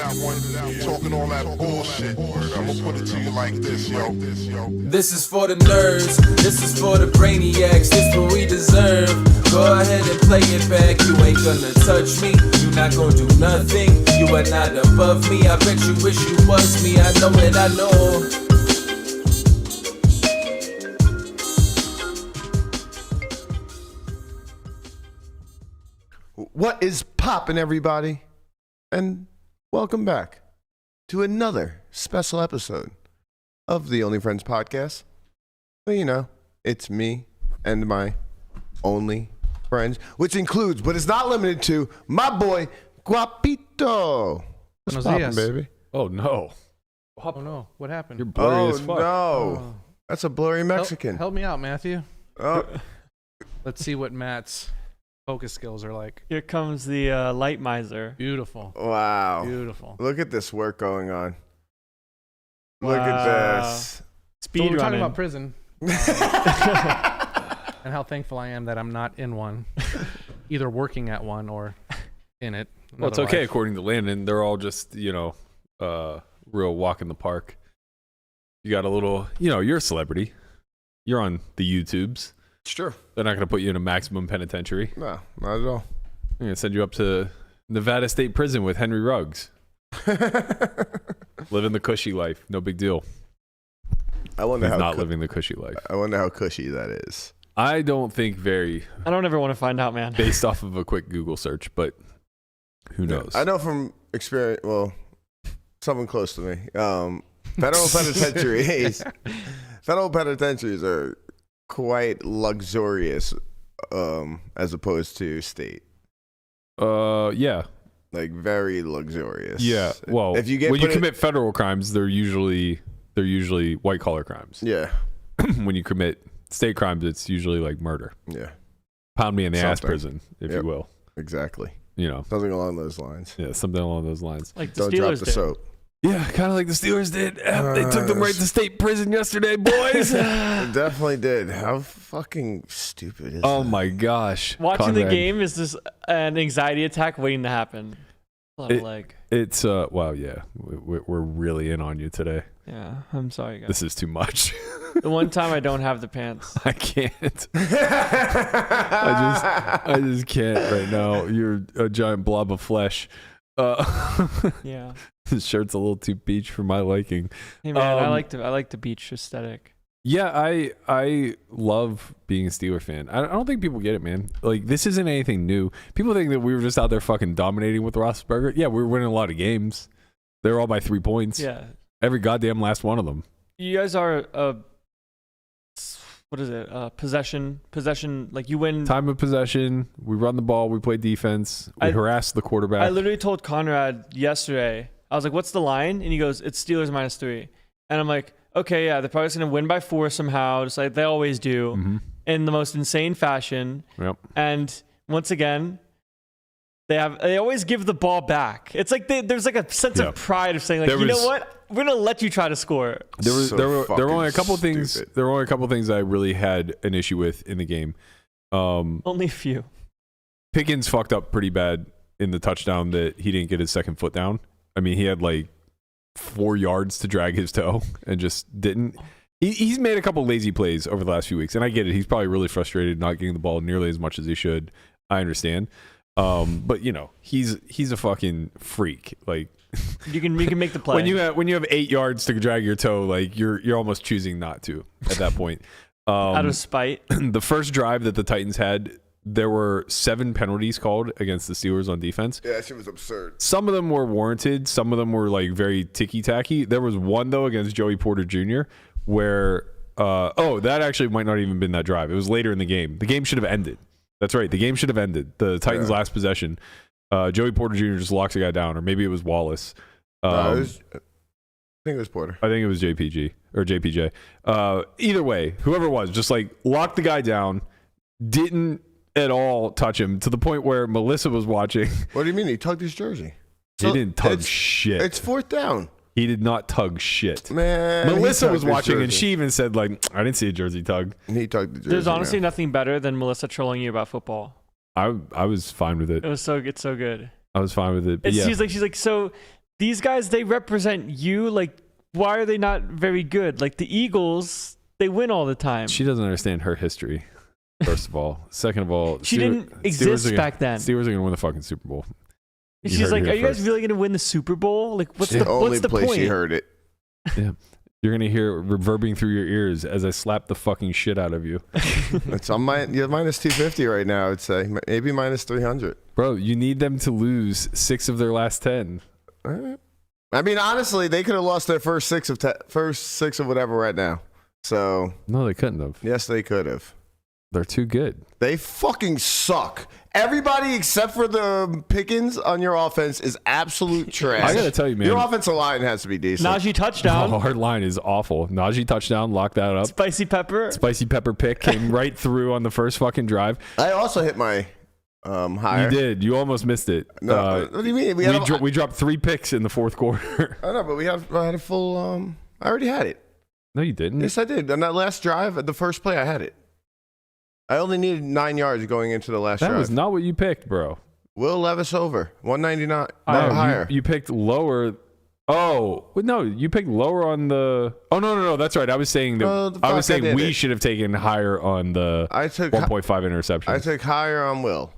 Talking all that bullshit. I'ma put it to you like this, yo. This is for the nerds, this is for the brainiacs, this what we deserve. Go ahead and play it back, you ain't gonna touch me, you not gonna do nothing, you are not above me, I bet you wish you was me, I know it, I know. What is poppin', everybody? And welcome back to another special episode of the Only Friends podcast. Well, you know, it's me and my only friends, which includes, but is not limited to, my boy, Guapito. What's poppin', baby? Oh, no. Oh, no. What happened? You're blurry as fuck. No. Oh. That's a blurry Mexican. Help me out, Matthew. Oh. Let's see what Matt's focus skills are like. Here comes the light miser. Beautiful. Wow. Beautiful. Look at this work going on. Look Wow. at this. Speed So we're talking running. about prison. And how thankful I am that I'm not in one. Either working at one or in it. Well, it's okay according to Landon. They're all just, real walk in the park. You got a little, you're a celebrity. You're on the YouTubes. It's true. They're not going to put you in a maximum penitentiary. No, not at all. They're going to send you up to Nevada State Prison with Henry Ruggs. Living the cushy life. No big deal. I wonder He's how not living the cushy life. I wonder how cushy that is. I don't think very, I don't ever want to find out, man. based off of a quick Google search, but who knows? I know from experience, well, someone close to me. Federal penitentiaries are quite luxurious as opposed to state. Yeah. Like very luxurious. Yeah. Well, if you get when you commit federal crimes, they're usually white collar crimes. Yeah. When you commit state crimes, it's usually like murder. Yeah. Pound me in the ass Something. prison, if you will. Exactly. Something Something along those lines. Yeah, something along those lines. Like the Don't drop Steelers the did. soap. Yeah, kind of like the Steelers did. They took them right to state prison yesterday, boys. It definitely did. How fucking stupid is Oh that? my gosh. Watching the Conrad. game is just an anxiety attack waiting to happen. A lot of leg. It's wow, yeah. We're really in on you today. Yeah, I'm sorry, guys. This is too much. The one time I don't have the pants. I can't. I just can't right now. You're a giant blob of flesh. Yeah. This shirt's a little too beach for my liking. Hey man, I like the beach aesthetic. Yeah, I love being a Steeler fan. I don't think people get it, man. Like, this isn't anything new. People think that we were just out there fucking dominating with Roethlisberger. Yeah, we were winning a lot of games. They were all by 3 points. Yeah. Every goddamn last one of them. You guys are what is it? Possession. Like you win. Time of possession. We run the ball. We play defense. We harass the quarterback. I literally told Conrad yesterday. I was like, "What's the line?" And he goes, "It's Steelers -3." And I'm like, "Okay, yeah, they're probably just gonna win by 4 somehow, just like they always do, in the most insane fashion." Yep. And once again, they always give the ball back. It's like there's like a sense of pride of saying, like, you know what? We're gonna let you try to score. There were only a couple stupid. things. There were only a couple things I really had an issue with in the game. Only a few. Pickens fucked up pretty bad in the touchdown that he didn't get his second foot down. I mean, he had like 4 yards to drag his toe and just didn't. He's made a couple lazy plays over the last few weeks, and I get it. He's probably really frustrated not getting the ball nearly as much as he should. I understand. But he's a fucking freak. Like, you can make the play. when you have 8 yards to drag your toe, like you're almost choosing not to at that point. Out of spite. The first drive that the Titans had, there were 7 penalties called against the Steelers on defense. Yeah, that shit was absurd. Some of them were warranted. Some of them were like very ticky-tacky. There was one though against Joey Porter Jr. where that actually might not even been that drive. It was later in the game. The game should have ended. That's right. The game should have ended. The Titans' last possession. Joey Porter Jr. just locks a guy down, or maybe it was Wallace. I think it was Porter. I think it was JPG or JPJ. Either way, whoever it was, just like locked the guy down, didn't at all touch him to the point where Melissa was watching. What do you mean? He tugged his jersey. He didn't tug shit. It's 4th down. He did not tug shit. Man, Melissa was watching, and she even said, like, I didn't see a jersey tug. He tugged the jersey. There's honestly nothing better than Melissa trolling you about football. I was fine with it. It's so good. I was fine with it. But It's, yeah. she's like, so these guys, they represent you. Like, why are they not very good? Like the Eagles, they win all the time. She doesn't understand her history. First of all, second of all, She didn't exist back then. Steelers are gonna win the fucking Super Bowl. She's like, "Are you guys really gonna win the Super Bowl? Like, what's the only place point?" she heard it. Yeah. You're going to hear it reverberating through your ears as I slap the fucking shit out of you. It's on you're minus 250 right now, I'd say. Maybe minus 300. Bro, you need them to lose 6 of their last 10. All right. I mean, honestly, they could have lost their first six of whatever right now. So, No, they couldn't have. yes, they could have. They're too good. They fucking suck. Everybody except for the Pickens on your offense is absolute trash. I got to tell you, man. Your offensive line has to be decent. Najee touchdown. Oh, our line is awful. Najee touchdown, lock that up. Spicy pepper. Spicy pepper pick came right through on the first fucking drive. I also hit my higher. You did. You almost missed it. No, what do you mean? We dropped 3 picks in the fourth quarter. I know, but I had a full. I already had it. No, you didn't. Yes, I did. On that last drive, the first play, I had it. I only needed 9 yards going into the last That drive. was not what you picked, bro. Will Levis over 199. Oh, No, higher. You picked lower. Oh no, you picked lower on the. Oh no, that's right. I was saying that. I was saying we should have taken higher on the. I took 1.5 interception. I took higher on Will.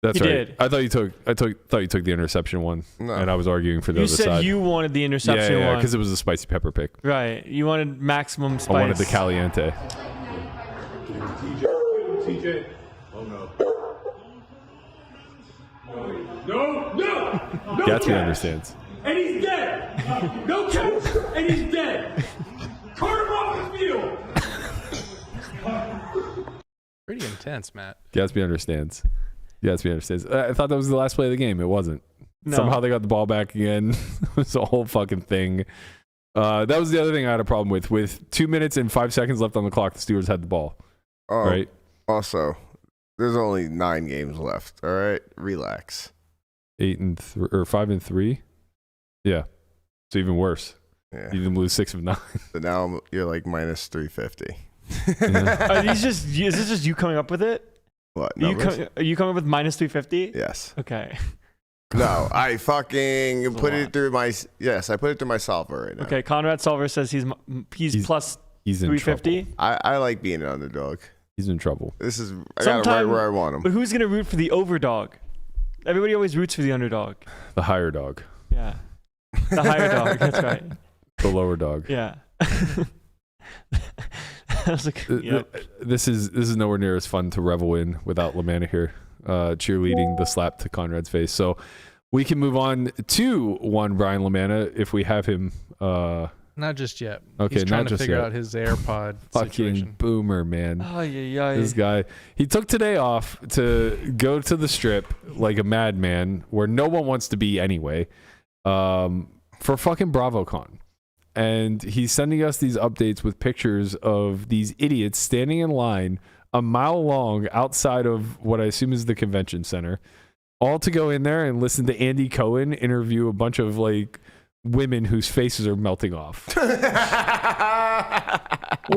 That's You right. did. I thought you took the interception one, No. and I was arguing for the You other said side. you wanted the interception yeah, one. because it was a spicy pepper pick. Right. You wanted maximum spice. I wanted the caliente. TJ. Oh no. No! Gatsby understands. And he's dead! No catch! And he's dead! Cart him off the field! Pretty intense, Matt. Gatsby understands. I thought that was the last play of the game. It wasn't. No. Somehow they got the ball back again. It was a whole fucking thing. That was the other thing I had a problem with. With 2 minutes and 5 seconds left on the clock, the Steelers had the ball. Oh, Right? Also, there's only 9 games left. All right, relax. 5 and 3. Yeah, it's even worse. Yeah. You even lose 6 of 9. So now you're like minus 350. Are these just? Is this just you coming up with it? What? Are you, Numbers? are you coming up with minus 350? Yes. Okay. No, I fucking a put lot. it through my. Yes, I put it through my solver right now. Okay. Conrad Solver says he's plus He's in 350. trouble. I like being an underdog. He's in trouble. This is I got it right where I want But him. who's gonna root for the overdog? Everybody always roots for the underdog. The higher dog. Yeah. The higher dog. That's right. The lower dog. Yeah. I was like, yep. This is nowhere near as fun to revel in without Lamana here, cheerleading the slap to Conrad's face. So we can move on to one Brian Lamana if we have him. Not just yet. Okay, He's trying not to just figure yet. out his AirPod Fucking situation. boomer, man. This guy. He took today off to go to the strip like a madman, where no one wants to be anyway, for fucking BravoCon. And he's sending us these updates with pictures of these idiots standing in line a mile long outside of what I assume is the convention center, all to go in there and listen to Andy Cohen interview a bunch of like women whose faces are melting off. What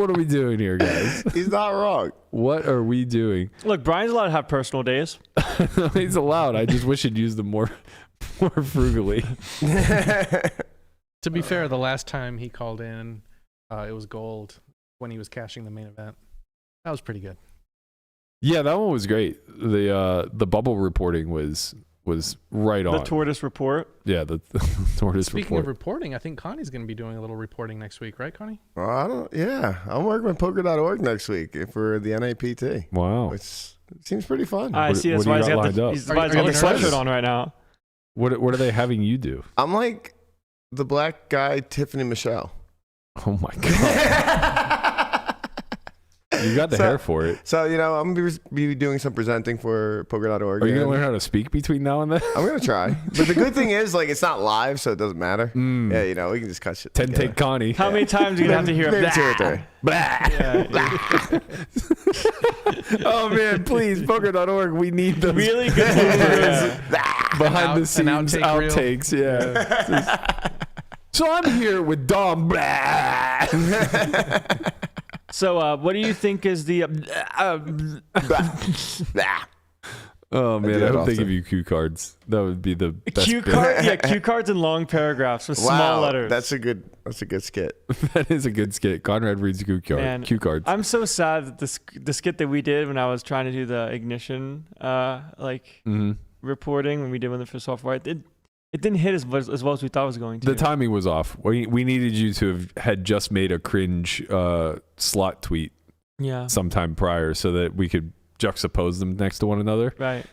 are we doing here, guys? He's not wrong. What are we doing? Look, Brian's allowed to have personal days. He's allowed. I just wish he'd use them more frugally. To be fair, the last time he called in, it was gold when he was cashing the main event. That was pretty good. Yeah, that one was great. The bubble reporting was right on. The tortoise report. Yeah, the tortoise Speaking report. of reporting, I think Connie's going to be doing a little reporting next week, right, Connie? Well, I'm working with poker.org next week for the NAPT, Wow. which seems pretty fun. I see. That's what why do he's you got got the, lined he's, up? why he's Are got you the nervous? sweatshirt on right now. What are they having you do? I'm like the black guy, Tiffany Michelle. Oh my god. You got the hair for it. So, I'm going to be doing some presenting for poker.org. Are you going to learn how to speak between now and then? I'm going to try. But the good thing is, it's not live, so it doesn't matter. Yeah, we can just cut shit 10 together. take Connie. How many times are you going to have to hear Maybe that? 2 or 3. Oh man, please, poker.org. We need those Really good bloopers. behind the An scenes outtake reel. outtakes. Yeah. So I'm here with Dom. So, what do you think is the? Oh man, do I that hope they often. give you cue cards. That would be the best. Cue bit. card, yeah, cue cards in long paragraphs with small letters. That's a good skit. That is a good skit. Conrad reads Man, cue cards. I'm so sad that the skit that we did when I was trying to do the ignition reporting when we did one for S4Y, it didn't hit as well as we thought it was going to. The timing was off. We needed you to have had just made a cringe slot tweet sometime prior so that we could juxtapose them next to one another. Right.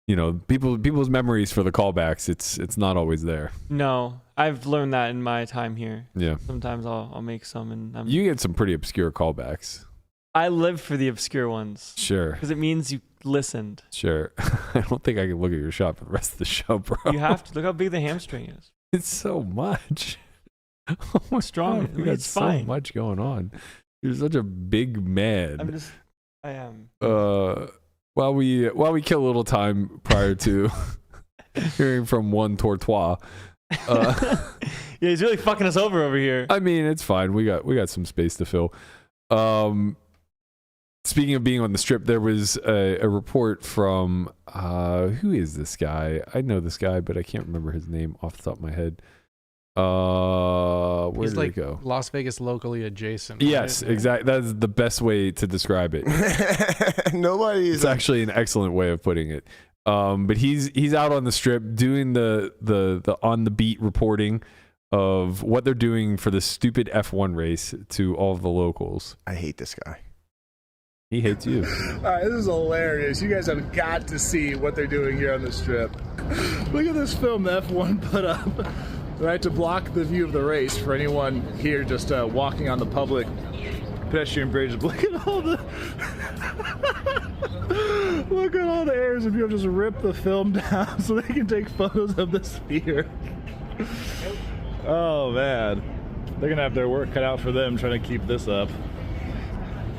You know, people's memories for the callbacks, it's not always there. No, I've learned that in my time here. Yeah. Sometimes I'll make some and You get some pretty obscure callbacks. I live for the obscure ones. Sure. Because it means you listened. Sure. I don't think I can look at your shot for the rest of the show, bro. You have to. Look how big the hamstring is. It's so much. Oh my Strong. God, we got It's so fine. much going on. You're such a big man. I am. While we kill a little time prior to hearing from one Tortois. Yeah, he's really fucking us over here. I mean, it's fine. We got some space to fill. Speaking of being on the strip, there was a report from who is this guy? I know this guy, but I can't remember his name off the top of my head. Where He's did like it go? Las Vegas locally adjacent. Yes, right? exactly. That's the best way to describe it. Nobody's It's actually an excellent way of putting it. But he's out on the strip doing the on the beat reporting of what they're doing for the stupid F1 race to all of the locals. I hate this guy. He hates you. All right, this is hilarious. You guys have got to see what they're doing here on the strip. Look at this film the F1 put up, right, to block the view of the race for anyone here just walking on the public pedestrian bridge. Look at all the look at all the areas of people just rip the film down so they can take photos of the sphere. Oh man, they're gonna have their work cut out for them trying to keep this up.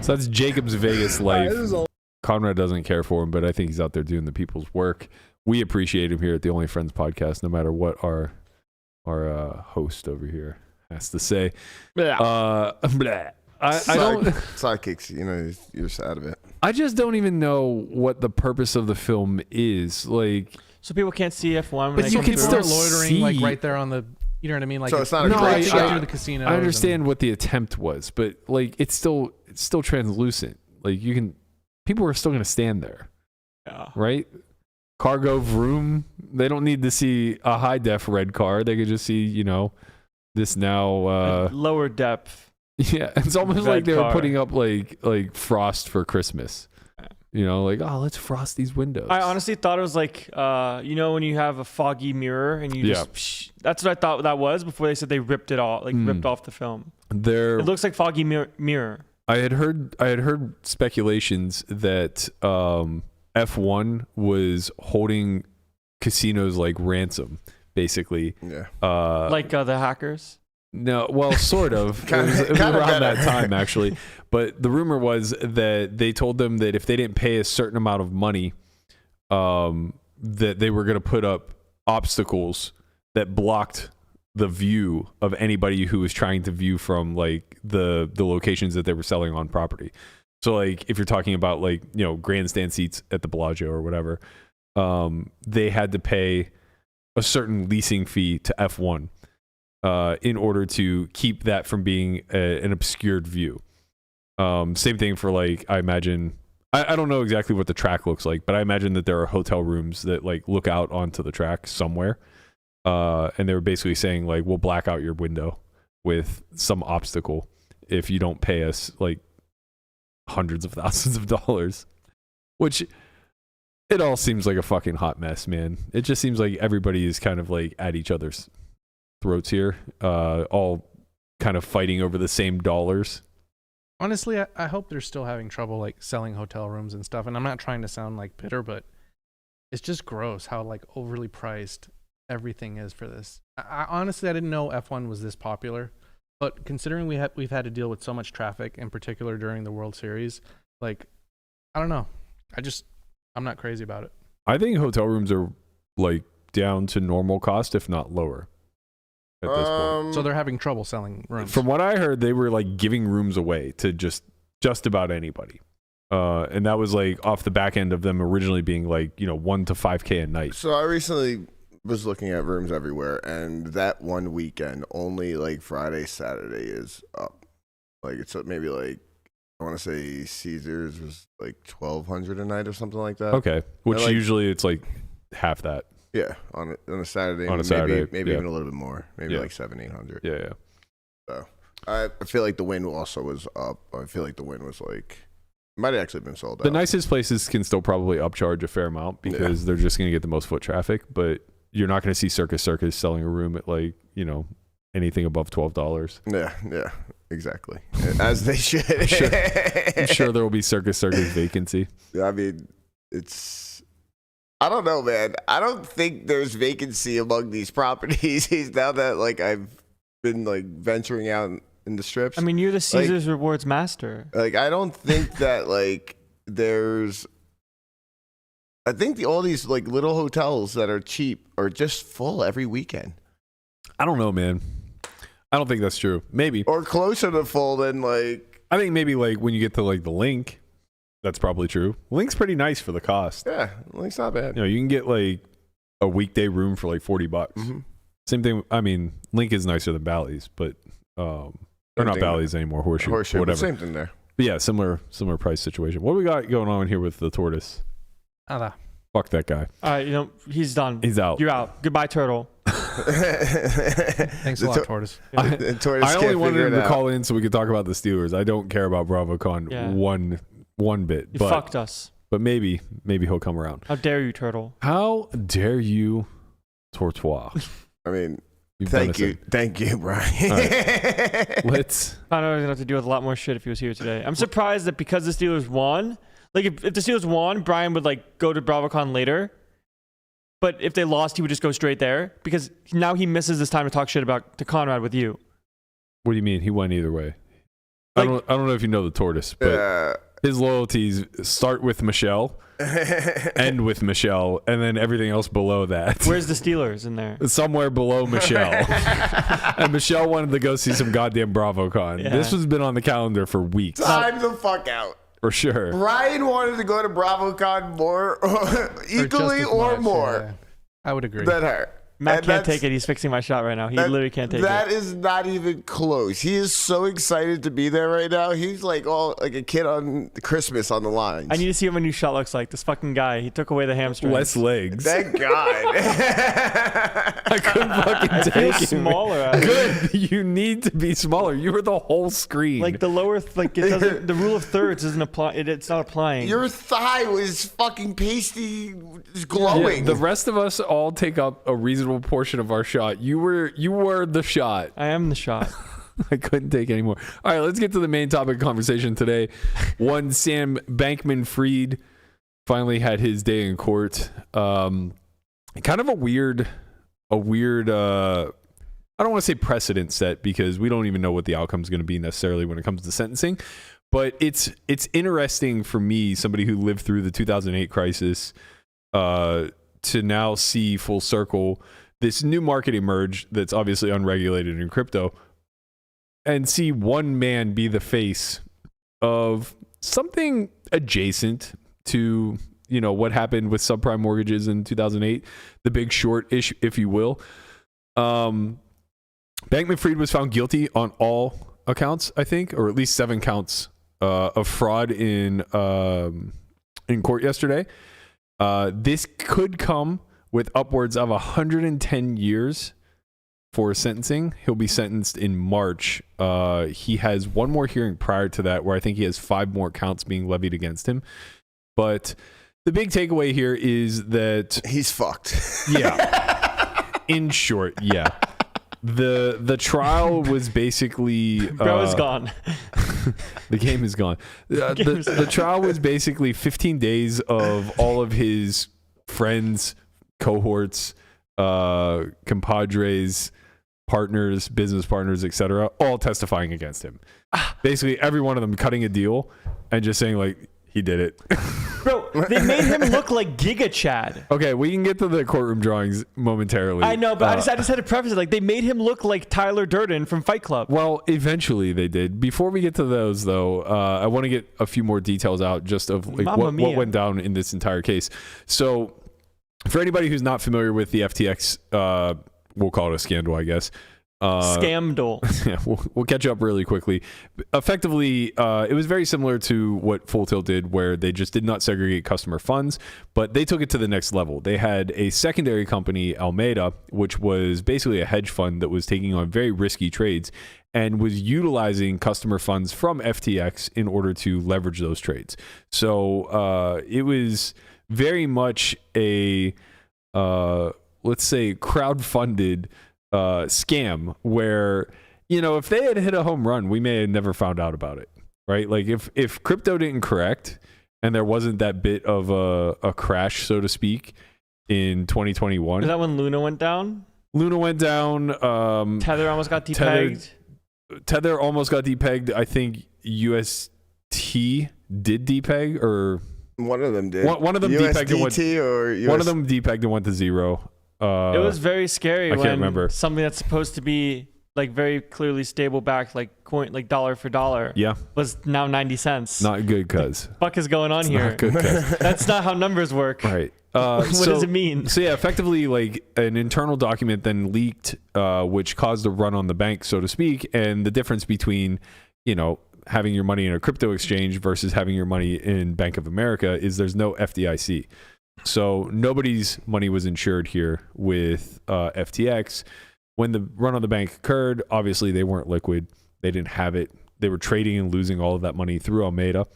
So that's Jacob's Vegas life. This is a Conrad doesn't care for him, but I think he's out there doing the people's work. We appreciate him here at the Only Friends podcast, no matter what our host over here has to say. Blah. I don't. Sidekicks, you know, you're sad of it. I just don't even know what the purpose of the film is. Like, So people can't see F1 when But they you come can through? People still are loitering like see- right there on the. You know what I mean? Like So it's not a No, great I- to shot. get through the casino. I understand what the attempt was, but like, it's still translucent. Like, people are still going to stand there, Yeah. right? Cargo vroom. They don't need to see a high def red car. They could just see, you know, this now. Lower depth. Yeah, it's almost Red like they were car. putting up like frost for Christmas. You know, like, oh, let's frost these windows. I honestly thought it was like, you know, when you have a foggy mirror and you just, that's what I thought that was before they said they ripped it off, like ripped off the film. There, It looks like foggy mirror. I had heard speculations that F1 was holding casinos like ransom, basically. Yeah. Like the hackers. No, well, sort of. It was Kinda around better. that time, actually. But the rumor was that they told them that if they didn't pay a certain amount of money, that they were going to put up obstacles that blocked the view of anybody who was trying to view from like the locations that they were selling on property. So like if you're talking about like, you know, grandstand seats at the Bellagio or whatever, they had to pay a certain leasing fee to F1 in order to keep that from being an obscured view. Same thing for like, I imagine, I don't know exactly what the track looks like, but I imagine that there are hotel rooms that like look out onto the track somewhere. And they were basically saying like, we'll black out your window with some obstacle if you don't pay us like hundreds of thousands of dollars, which it all seems like a fucking hot mess, man. It just seems like everybody is kind of like at each other's throats here, all kind of fighting over the same dollars. Honestly, I hope they're still having trouble like selling hotel rooms and stuff. And I'm not trying to sound like bitter, but it's just gross how like overly priced everything is for this. I honestly, I didn't know F1 was this popular, but considering we've had to deal with so much traffic, in particular during the World Series, like, I don't know. I'm not crazy about it. I think hotel rooms are like down to normal cost, if not lower at this point. So they're having trouble selling rooms. From what I heard, they were like giving rooms away to just about anybody. And that was like off the back end of them originally being like, $1 to $5K a night. So I recently was looking at rooms everywhere, and that one weekend, only like Friday, Saturday is up. Like it's maybe like, I want to say Caesars was like $1,200 a night or something like that. Okay, which like, usually it's like half that. Yeah, on a Saturday. On a Saturday, maybe yeah. even a little bit more. Maybe Yeah. like $700-800. Yeah. So I feel like the win also was up. I feel like the win was like, might have actually been sold out. The nicest places can still probably upcharge a fair amount because they're just going to get the most foot traffic, but you're not going to see Circus selling a room at like, anything above $12. Yeah, exactly. As they should. I'm sure there will be Circus vacancy. I mean, I don't know, man. I don't think there's vacancy among these properties. Now that like I've been like venturing out in the strips. I mean, you're the Caesars Rewards master. Like, I don't think that like there's. I think all these like little hotels that are cheap are just full every weekend. I don't know, man. I don't think that's true. Maybe. Or closer to full than like. I think maybe like when you get to like the Link, that's probably true. Link's pretty nice for the cost. Yeah, Link's not bad. You can get like a weekday room for like $40. Mm-hmm. Same thing. I mean, Link is nicer than Bally's, but they're not Bally's anymore. Horseshoe, whatever. whatever. Same thing there. But yeah, similar price situation. What do we got going on here with the Tortoise? Nada. Fuck that guy. All right, he's done. He's out. You're out. Goodbye, Turtle. Thanks a lot, Tortoise. I only wanted him to call in so we could talk about the Steelers. I don't care about BravoCon one bit. You fucked us. But maybe he'll come around. How dare you, Turtle? How dare you, Tortois? I mean, You've thank you, Brian. Right. Let's. I know he's gonna have to deal with a lot more shit if he was here today. I'm surprised that because the Steelers won, like if the Steelers won, Brian would like go to BravoCon later. But if they lost, he would just go straight there because now he misses this time to talk shit to Conrad with you. What do you mean? He won either way. Like, I don't know if you know the Tortoise, but his loyalties start with Michelle, end with Michelle, and then everything else below that. Where's the Steelers in there? Somewhere below Michelle. And Michelle wanted to go see some goddamn BravoCon. Yeah. This has been on the calendar for weeks. Time the fuck out. For sure. Brian wanted to go to BravoCon more, equally or more. Yeah. I would agree. Than her. Matt And can't take it. He's fixing my shot right now. He literally can't take it. That is not even close. He is so excited to be there right now. He's like like a kid on Christmas on the lines. I need to see what my new shot looks like. This fucking guy. He took away the hamstring. Less legs. Thank God. I couldn't fucking take it. Smaller. Good. You need to be smaller. You were the whole screen. Like the lower, like it doesn't. The rule of thirds doesn't apply. It's not applying. Your thigh was fucking pasty, glowing. Yeah, the rest of us all take up a reasonable portion of our shot. You were the shot. I am the shot. I couldn't take any more. All right, let's get to the main topic of conversation today. One Sam Bankman-Fried finally had his day in court. Kind of a weird I don't want to say precedent set because we don't even know what the outcome is going to be necessarily when it comes to sentencing. But it's interesting for me, somebody who lived through the 2008 crisis, to now see full circle this new market emerge that's obviously unregulated in crypto, and see one man be the face of something adjacent to what happened with subprime mortgages in 2008, the Big Short issue, if you will. Bankman-Fried was found guilty on all accounts, I think, or at least 7 counts of fraud in court yesterday. This could come with upwards of 110 years for sentencing. He'll be sentenced in March. He has one more hearing prior to that where I think he has 5 more counts being levied against him. But the big takeaway here is that he's fucked. Yeah. In short, yeah. The trial was basically Bro is gone. The game is gone. The trial was basically 15 days of all of his friends, cohorts, compadres, partners, business partners, etc., all testifying against him. Basically, every one of them cutting a deal and just saying like, He did it. Bro, they made him look like Giga Chad. Okay, we can get to the courtroom drawings momentarily. I know, but I just had to preface it. Like, they made him look like Tyler Durden from Fight Club. Well, eventually they did. Before we get to those, though, I want to get a few more details out just of like what went down in this entire case. So, for anybody who's not familiar with the FTX, we'll call it a scandal, I guess. Scamdal. Yeah, we'll catch up really quickly. Effectively, it was very similar to what Full Tilt did, where they just did not segregate customer funds, but they took it to the next level. They had a secondary company, Alameda, which was basically a hedge fund that was taking on very risky trades and was utilizing customer funds from FTX in order to leverage those trades. So it was very much a, let's say, crowd-funded scam where, you know, if they had hit a home run, we may have never found out about it, right? Like if crypto didn't correct and there wasn't that bit of a crash, so to speak, in 2021. Is that when Luna went down? Luna went down. Tether almost got depegged. Tether almost got depegged. I think UST did depeg, or one of them did. One of them depegged and went. Or One of them depegged and went to zero. It was very scary. I can't remember. Something that's supposed to be like very clearly stable back, like coin, like dollar for dollar, was now 90 cents. Not good, cuz. Fuck is going on here? Not good, cuz. That's not how numbers work. Right. What does it mean? So yeah, effectively, like an internal document then leaked, which caused a run on the bank, so to speak. And the difference between, you know, having your money in a crypto exchange versus having your money in Bank of America is there's no FDIC. So nobody's money was insured here with FTX. When the run on the bank occurred, obviously they weren't liquid. They didn't have it. They were trading and losing all of that money through Alameda.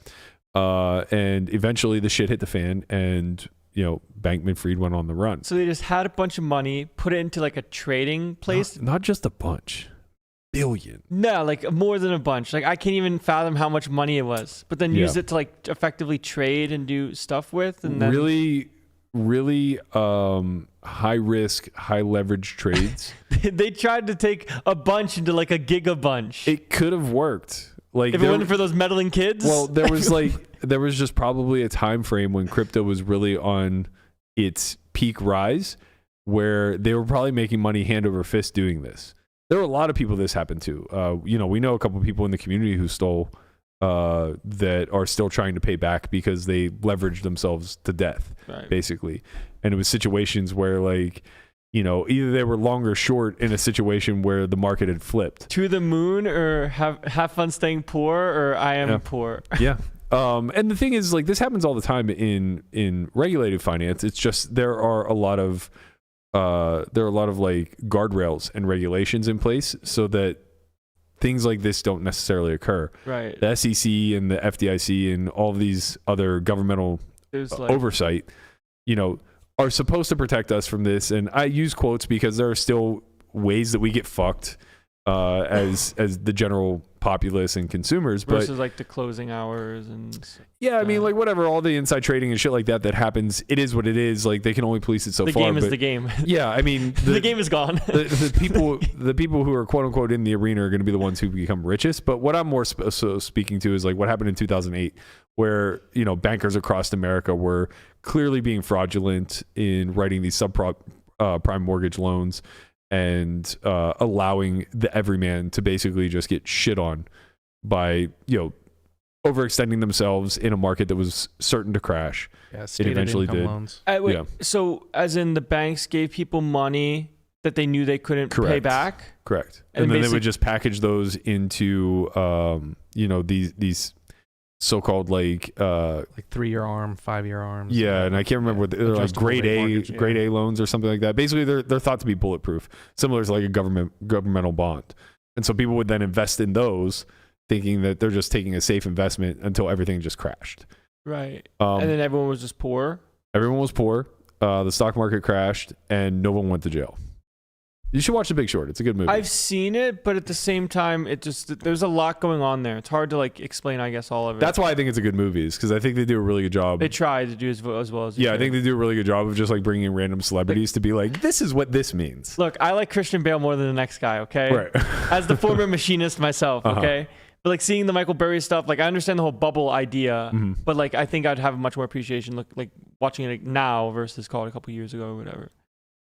And eventually the shit hit the fan and, you know, Bankman-Fried went on the run. So they just had a bunch of money, put it into like a trading place. Not just a bunch. Billion. No, like more than a bunch. Like I can't even fathom how much money it was. But then use it to like effectively trade and do stuff with. And then really high risk, high leverage trades. They tried to take a bunch into like a giga bunch. It could have worked. Like if it wasn't for those meddling kids. Well, there was just probably a time frame when crypto was really on its peak rise, where they were probably making money hand over fist doing this. There were a lot of people this happened to. You know, we know a couple of people in the community who stole that are still trying to pay back because they leveraged themselves to death, basically. And it was situations where, like, you know, either they were long or short in a situation where the market had flipped. To the moon, or have fun staying poor, or I am poor. Yeah. And the thing is, like, this happens all the time in regulated finance. It's just there are a lot of like guardrails and regulations in place so that things like this don't necessarily occur. Right. The SEC and the FDIC and all of these other governmental oversight, you know, are supposed to protect us from this. And I use quotes because there are still ways that we get fucked as the general populace and consumers. Versus like the closing hours and yeah, I mean, like whatever, all the inside trading and shit like that happens, it is what it is. Like they can only police it so far. The game is the game. Yeah, I mean, the game is gone. the people who are quote unquote in the arena are going to be the ones who become richest. But what I'm more speaking to is like what happened in 2008, where, you know, bankers across America were clearly being fraudulent in writing these prime mortgage loans and allowing the everyman to basically just get shit on by, you know, overextending themselves in a market that was certain to crash. Yeah, it eventually did. Loans. So as in the banks gave people money that they knew they couldn't pay back? Correct. And then they would just package those into, you know, these so-called like 3-year arm, 5-year arms. Yeah, and I can't remember what they're like grade A loans or something like that. Basically, they're thought to be bulletproof, similar to like a governmental bond. And so people would then invest in those, thinking that they're just taking a safe investment until everything just crashed. Right. And then everyone was just poor. Everyone was poor. The stock market crashed, and no one went to jail. You should watch The Big Short. It's a good movie. I've seen it, but at the same time, there's a lot going on there. It's hard to like explain, I guess, all of it. That's why I think it's a good movie, is because I think they do a really good job. They try to do as well as I think they do a really good job of just like bringing in random celebrities to be like, this is what this means. Look, I like Christian Bale more than the next guy, okay? Right. As the former machinist myself, okay? But like seeing the Michael Burry stuff, like I understand the whole bubble idea, but like I think I'd have much more appreciation like watching it now versus call it a couple years ago or whatever.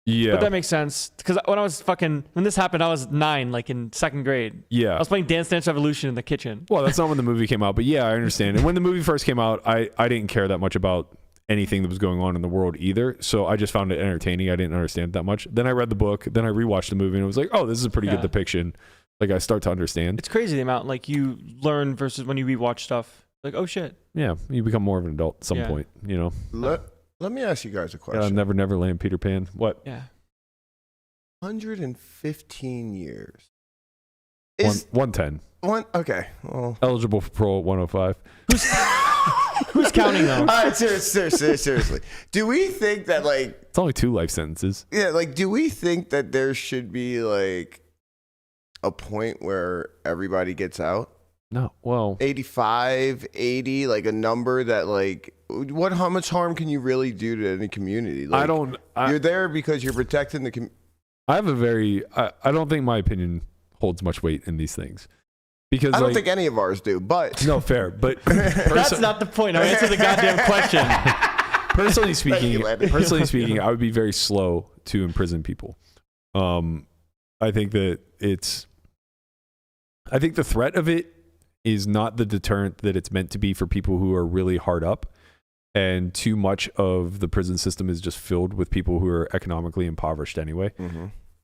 Yeah. But that makes sense because when this happened, I was 9, like in 2nd grade. Yeah. I was playing Dance Dance Revolution in the kitchen. Well, that's not when the movie came out, but yeah, I understand. And when the movie first came out, I didn't care that much about anything that was going on in the world either. So I just found it entertaining. I didn't understand it that much. Then I read the book. Then I rewatched the movie and it was like, oh, this is a pretty good depiction. Like I start to understand. It's crazy the amount like you learn versus when you rewatch stuff. Like, oh shit. Yeah, you become more of an adult at some point, you know. Let me ask you guys a question. Never Land, Peter Pan. What? Yeah. 115 years. 110. Okay. Well. Eligible for parole at 105. Who's counting though? All right, seriously. Do we think that like it's only 2 life sentences? Yeah, like do we think that there should be like a point where everybody gets out? No. Well, 85, 80, like a number that like how much harm can you really do to any community? Like, you're there because you're protecting the community. I don't think my opinion holds much weight in these things. Because I don't think any of ours do, but no, fair. But that's not the point. I answered the goddamn question. Personally speaking, I would be very slow to imprison people. I think the threat of it is not the deterrent that it's meant to be for people who are really hard up, and too much of the prison system is just filled with people who are economically impoverished anyway,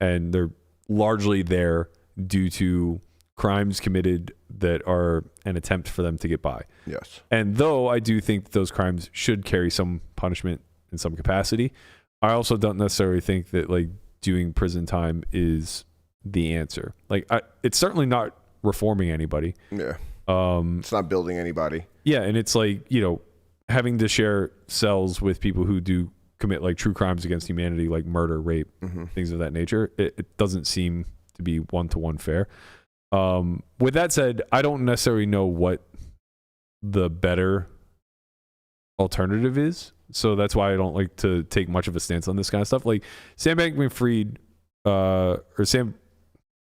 and they're largely there due to crimes committed that are an attempt for them to get by. Yes. And though I do think that those crimes should carry some punishment in some capacity, I also don't necessarily think that like doing prison time is the answer. Like it's certainly not reforming anybody. Yeah. It's not building anybody. Yeah, and it's like, you know, having to share cells with people who do commit like true crimes against humanity, like murder, rape, things of that nature. It doesn't seem to be one-to-one fair. With that said, I don't necessarily know what the better alternative is. So that's why I don't like to take much of a stance on this kind of stuff. Like Sam Bankman-Fried, or Sam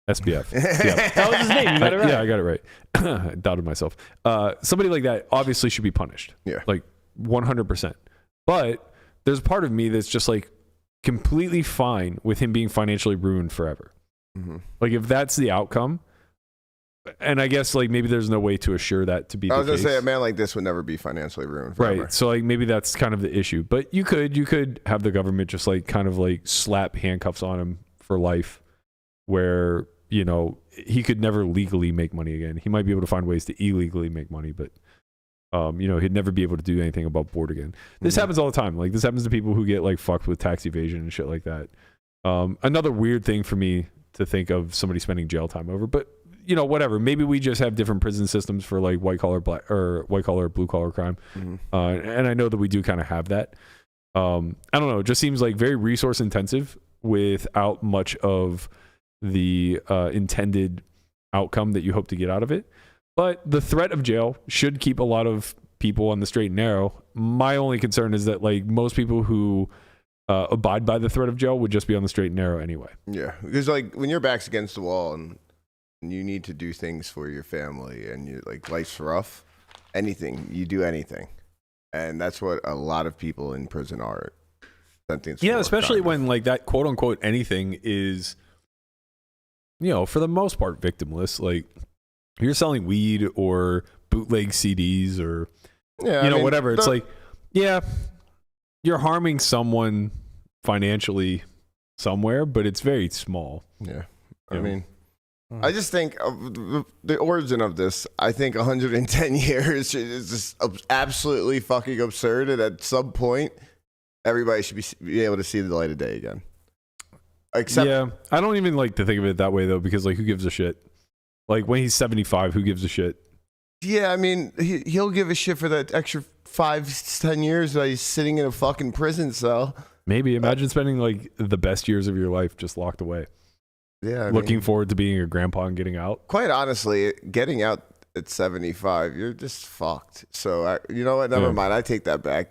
SBF. Yeah. That was his name. You got it right. Yeah, I got it right. I doubted myself. Somebody like that obviously should be punished. Yeah. Like 100%. But there's a part of me that's just like completely fine with him being financially ruined forever. Like if that's the outcome, and I guess like maybe there's no way to assure that to be the case. I was gonna say a man like this would never be financially ruined forever. Right. So like maybe that's kind of the issue. But you could have the government just like kind of like slap handcuffs on him for life, where, you know, he could never legally make money again. He might be able to find ways to illegally make money, but you know, he'd never be able to do anything above board again. This happens all the time. Like this happens to people who get like fucked with tax evasion and shit like that. Another weird thing for me to think of somebody spending jail time over, but you know, whatever. Maybe we just have different prison systems for like white collar, blue collar crime. And I know that we do kind of have that. I don't know. It just seems like very resource intensive without much of the intended outcome that you hope to get out of it. But the threat of jail should keep a lot of people on the straight and narrow. My only concern is that like most people who abide by the threat of jail would just be on the straight and narrow anyway. Yeah, because like when your back's against the wall and you need to do things for your family and you like life's rough, you do anything. And that's what a lot of people in prison are sentenced for. Yeah, especially when like that quote unquote anything is, you know, for the most part victimless. Like you're selling weed or bootleg CDs or whatever. It's like, yeah, you're harming someone financially somewhere, but it's very small. Yeah. I mean, I just think of the origin of this. I think 110 years is just absolutely fucking absurd. And at some point, everybody should be able to see the light of day again. Yeah, I don't even like to think of it that way, though, because, like, who gives a shit? Like, when he's 75, who gives a shit? Yeah, I mean, he'll give a shit for that extra 5-10 years that he's sitting in a fucking prison cell. Maybe. Imagine spending, like, the best years of your life just locked away. Yeah, looking forward to being a grandpa and getting out. Quite honestly, getting out at 75, you're just fucked. So you know what? Never mind. I take that back.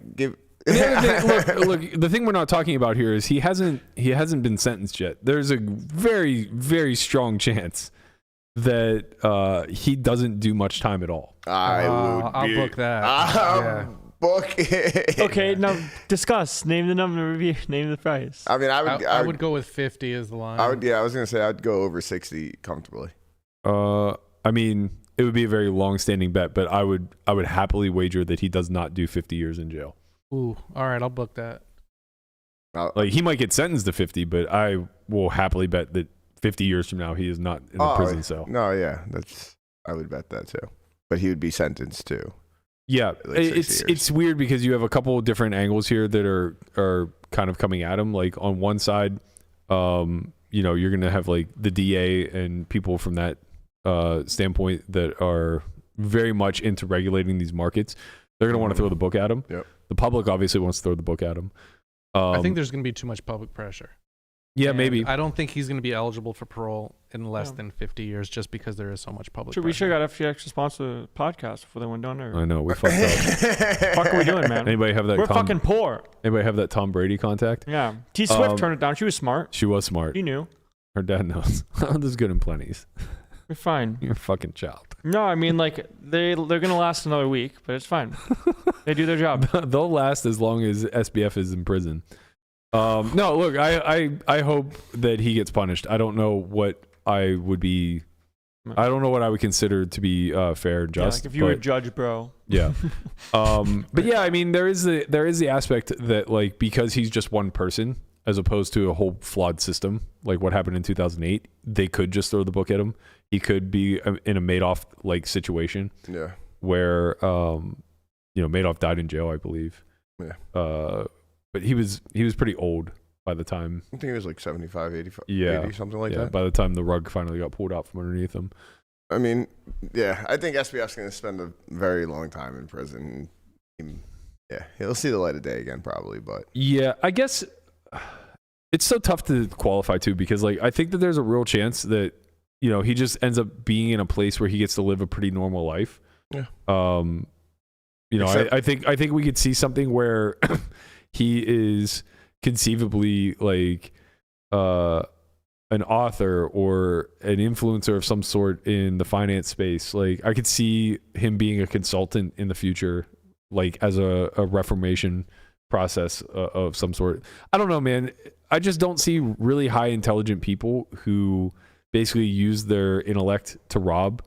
Look, the thing we're not talking about here is he hasn't been sentenced yet. There's a very, very strong chance that he doesn't do much time at all. I'll book that. Yeah. Book it. Okay, now discuss. Name the number. Name the price. I mean, I would go with 50 as the line. I was gonna say I'd go over 60 comfortably. I mean, it would be a very long-standing bet, but I would happily wager that he does not do 50 years in jail. Ooh, all right, I'll book that. Like, he might get sentenced to 50, but I will happily bet that 50 years from now he is not in a prison cell. No, yeah, I would bet that too. But he would be sentenced to. Yeah, like 60 years. It's weird because you have a couple of different angles here that are kind of coming at him. Like, on one side, you're gonna have like the DA and people from that standpoint that are very much into regulating these markets. They're gonna want to throw the book at him. Yep. The public obviously wants to throw the book at him. I think there's going to be too much public pressure. Yeah, And maybe. I don't think he's going to be eligible for parole in less than 50 years just because there is so much public pressure. We should have got FTX to sponsor the podcast before they went down there. I know, we fucked up. What the fuck are we doing, man? Anybody have that? We're fucking poor. Anybody have that Tom Brady contact? Yeah. T Swift turned it down. She was smart. She was smart. You knew. Her dad knows. There's good in plenties. You're fine. You're a fucking child. No, I mean, like, they're gonna last another week, but it's fine. They do their job. They'll last as long as SBF is in prison. No, look, I hope that he gets punished. I don't know what I would consider to be fair and just. Yeah, like if you were a judge, bro. Yeah. But yeah, I mean, there is the aspect that, like, because he's just one person as opposed to a whole flawed system, like what happened in 2008, they could just throw the book at him. He could be in a Madoff like situation. Yeah. Where Madoff died in jail, I believe. Yeah. But he was pretty old by the time. I think he was like 75, 85, yeah, 80, something like that. By the time the rug finally got pulled out from underneath him. I mean, yeah, I think SBF's going to spend a very long time in prison. Yeah, he'll see the light of day again probably, but. Yeah, I guess it's so tough to qualify too because, like, I think that there's a real chance that, he just ends up being in a place where he gets to live a pretty normal life. Yeah. I think we could see something where he is conceivably like an author or an influencer of some sort in the finance space. Like, I could see him being a consultant in the future, like as a reformation process of some sort. I don't know, man. I just don't see really high intelligent people who basically use their intellect to rob.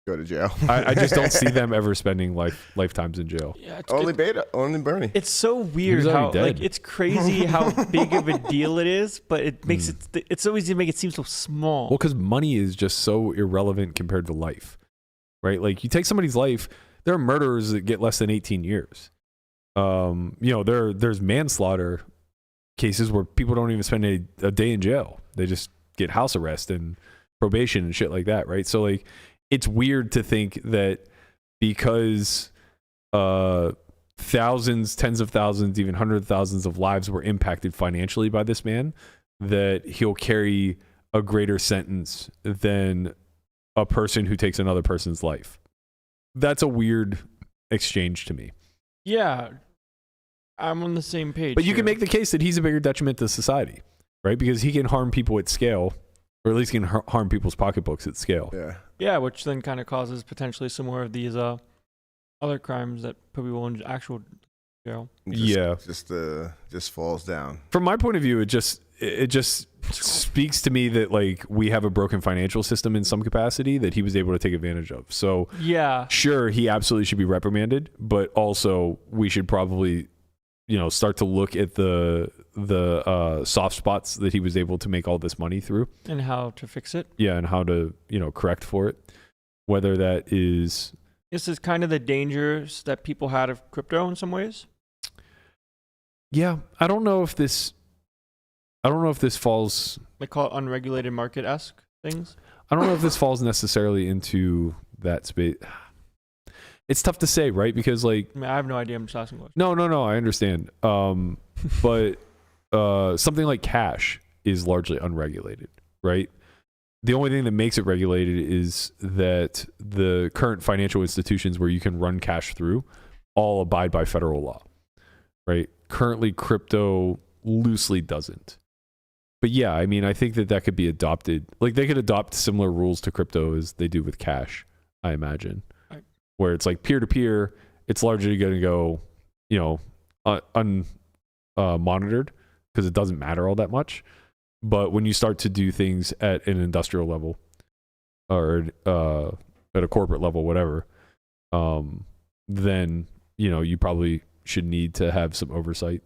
Go to jail. I just don't see them ever spending lifetimes in jail. Yeah, only Bernie. It's so weird how it's crazy how big of a deal it is, but it makes it's so easy to make it seem so small. Well, because money is just so irrelevant compared to life, right? Like, you take somebody's life, there are murderers that get less than 18 years. There's manslaughter cases where people don't even spend a day in jail. They just get house arrest and probation and shit like that, right? So, like, it's weird to think that because thousands, tens of thousands, even hundreds of thousands of lives were impacted financially by this man, that he'll carry a greater sentence than a person who takes another person's life. That's a weird exchange to me. Yeah, I'm on the same page. But you can make the case that he's a bigger detriment to society, right? Because he can harm people at scale, or at least can harm people's pocketbooks at scale. Yeah. Yeah, which then kind of causes potentially some more of these other crimes that put people in actual jail. Just falls down. From my point of view, it just speaks to me that, like, we have a broken financial system in some capacity that he was able to take advantage of. So yeah, sure, he absolutely should be reprimanded, but also we should probably, start to look at the soft spots that he was able to make all this money through, and how to fix it. Yeah, and how to correct for it. Whether that is, this is kind of the dangers that people had of crypto in some ways. Yeah, I don't know if this falls. They call it unregulated market-esque things. I don't know if this falls necessarily into that space. It's tough to say, right? Because, like, I have no idea. I'm just asking questions. No, I understand. But something like cash is largely unregulated, right? The only thing that makes it regulated is that the current financial institutions where you can run cash through all abide by federal law, right? Currently, crypto loosely doesn't. But yeah, I mean, I think that could be adopted. Like they could adopt similar rules to crypto as they do with cash, I imagine, where it's like peer to peer. It's largely going to go, unmonitored because it doesn't matter all that much. But when you start to do things at an industrial level or at a corporate level, whatever, then you probably should need to have some oversight.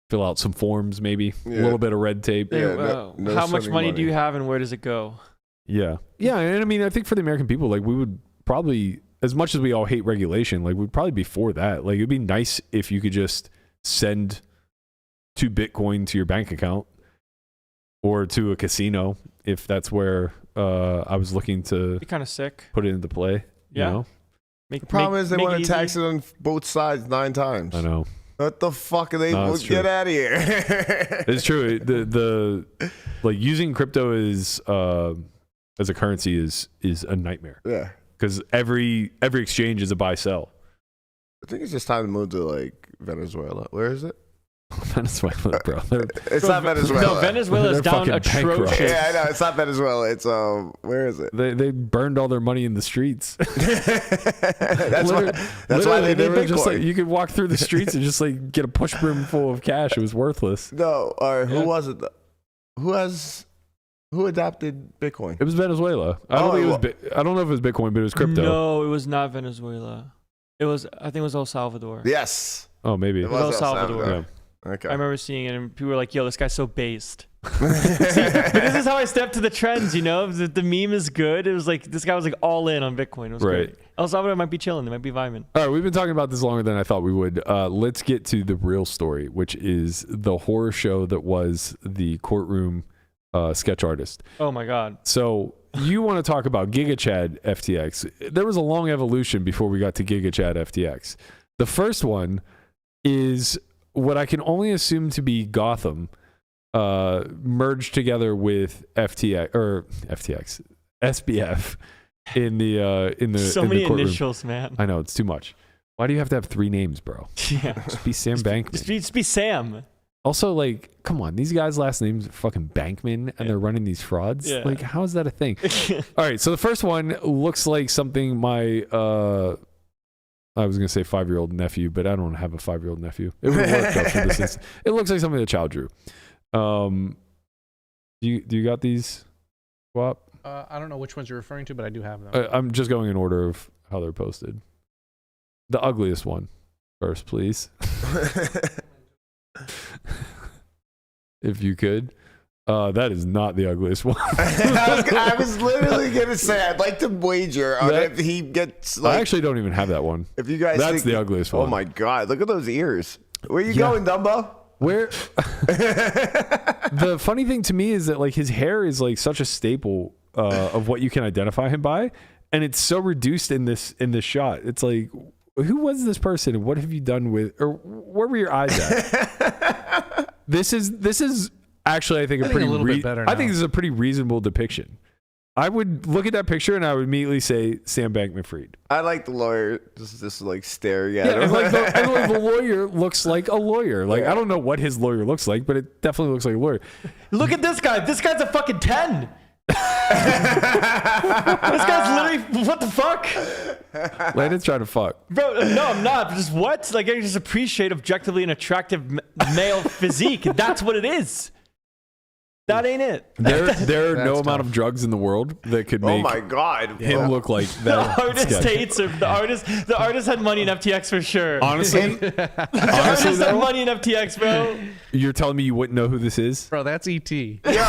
Fill out some forms, maybe a little bit of red tape. Yeah, how much money do you have, and where does it go? Yeah, and I mean, I think for the American people, like we would probably, as much as we all hate regulation, like we'd probably be for that. Like it'd be nice if you could just send 2 Bitcoin to your bank account or to a casino if that's where I was looking to. Be kind of sick. Put it into play. Yeah. The problem is they want to tax it on both sides 9 times. I know. What the fuck are they? Get out of here! It's true. The like using crypto as a currency is a nightmare. Yeah. Because every exchange is a buy sell. I think it's just time to move to like Venezuela. Where is it? Venezuela, bro. It's not Venezuela. No, Venezuela's down atrocious. Yeah, I know. It's not Venezuela. It's where is it? They burned all their money in the streets. That's why they need were Bitcoin. just like, you could walk through the streets and just like get a push broom full of cash. It was worthless. No, who was it? Who adopted Bitcoin? It was Venezuela. I don't know if it was Bitcoin, but it was crypto. No, it was not Venezuela. I think it was El Salvador. Yes. Oh, maybe it was El Salvador. Yeah. Okay. I remember seeing it, and people were like, "Yo, this guy's so based." But this is how I stepped to the trends, The meme is good. It was like this guy was like all in on Bitcoin. It was great. El Salvador might be chilling. They might be vibing. All right, we've been talking about this longer than I thought we would. Let's get to the real story, which is the horror show that was the courtroom sketch artist. Oh my God. So you want to talk about GigaChad FTX? There was a long evolution before we got to GigaChad FTX. The first one is what I can only assume to be Gotham merged together with FTX SBF in the so in many the courtroom. initials, man. I know, it's too much. Why do you have to have 3 names, bro? Yeah, just be Sam Bankman. Just be Sam. Also, like, come on, these guys' last names are fucking Bankman, and they're running these frauds. Yeah. Like, how is that a thing? All right, so the first one looks like something my I was going to say 5-year-old nephew, but I don't have a 5-year-old nephew. It would have worked out for this. It looks like something the child drew. Do you got these, Swap? I don't know which ones you're referring to, but I do have them. I'm just going in order of how they're posted. The ugliest one first, please. If you could. That is not the ugliest one. I was literally going to say, I'd like to wager on if he gets like... I actually don't even have that one. If you guys That's the ugliest one. Oh my God, look at those ears. Where you going, Dumbo? Where... The funny thing to me is that like his hair is like such a staple of what you can identify him by. And it's so reduced in this shot. It's like, who was this person? And what have you done with... Or where were your eyes at? This is actually, I think, I think this is a pretty reasonable depiction. I would look at that picture and I would immediately say Sam Bankman-Fried. I like the lawyer just like staring at him. And like the lawyer looks like a lawyer. Like I don't know what his lawyer looks like, but it definitely looks like a lawyer. Look at this guy. This guy's a fucking 10. This guy's literally, what the fuck? Landon's trying to fuck. Bro, no, I'm not. Just what? Like, I just appreciate objectively an attractive male physique. That's what it is. That ain't it. There are no amount of drugs in the world that could make oh my God, him look like that. The artist hates him. The artist had money in FTX for sure. Honestly, the artist had money in FTX, bro. You're telling me you wouldn't know who this is? Bro, that's E.T. Yo,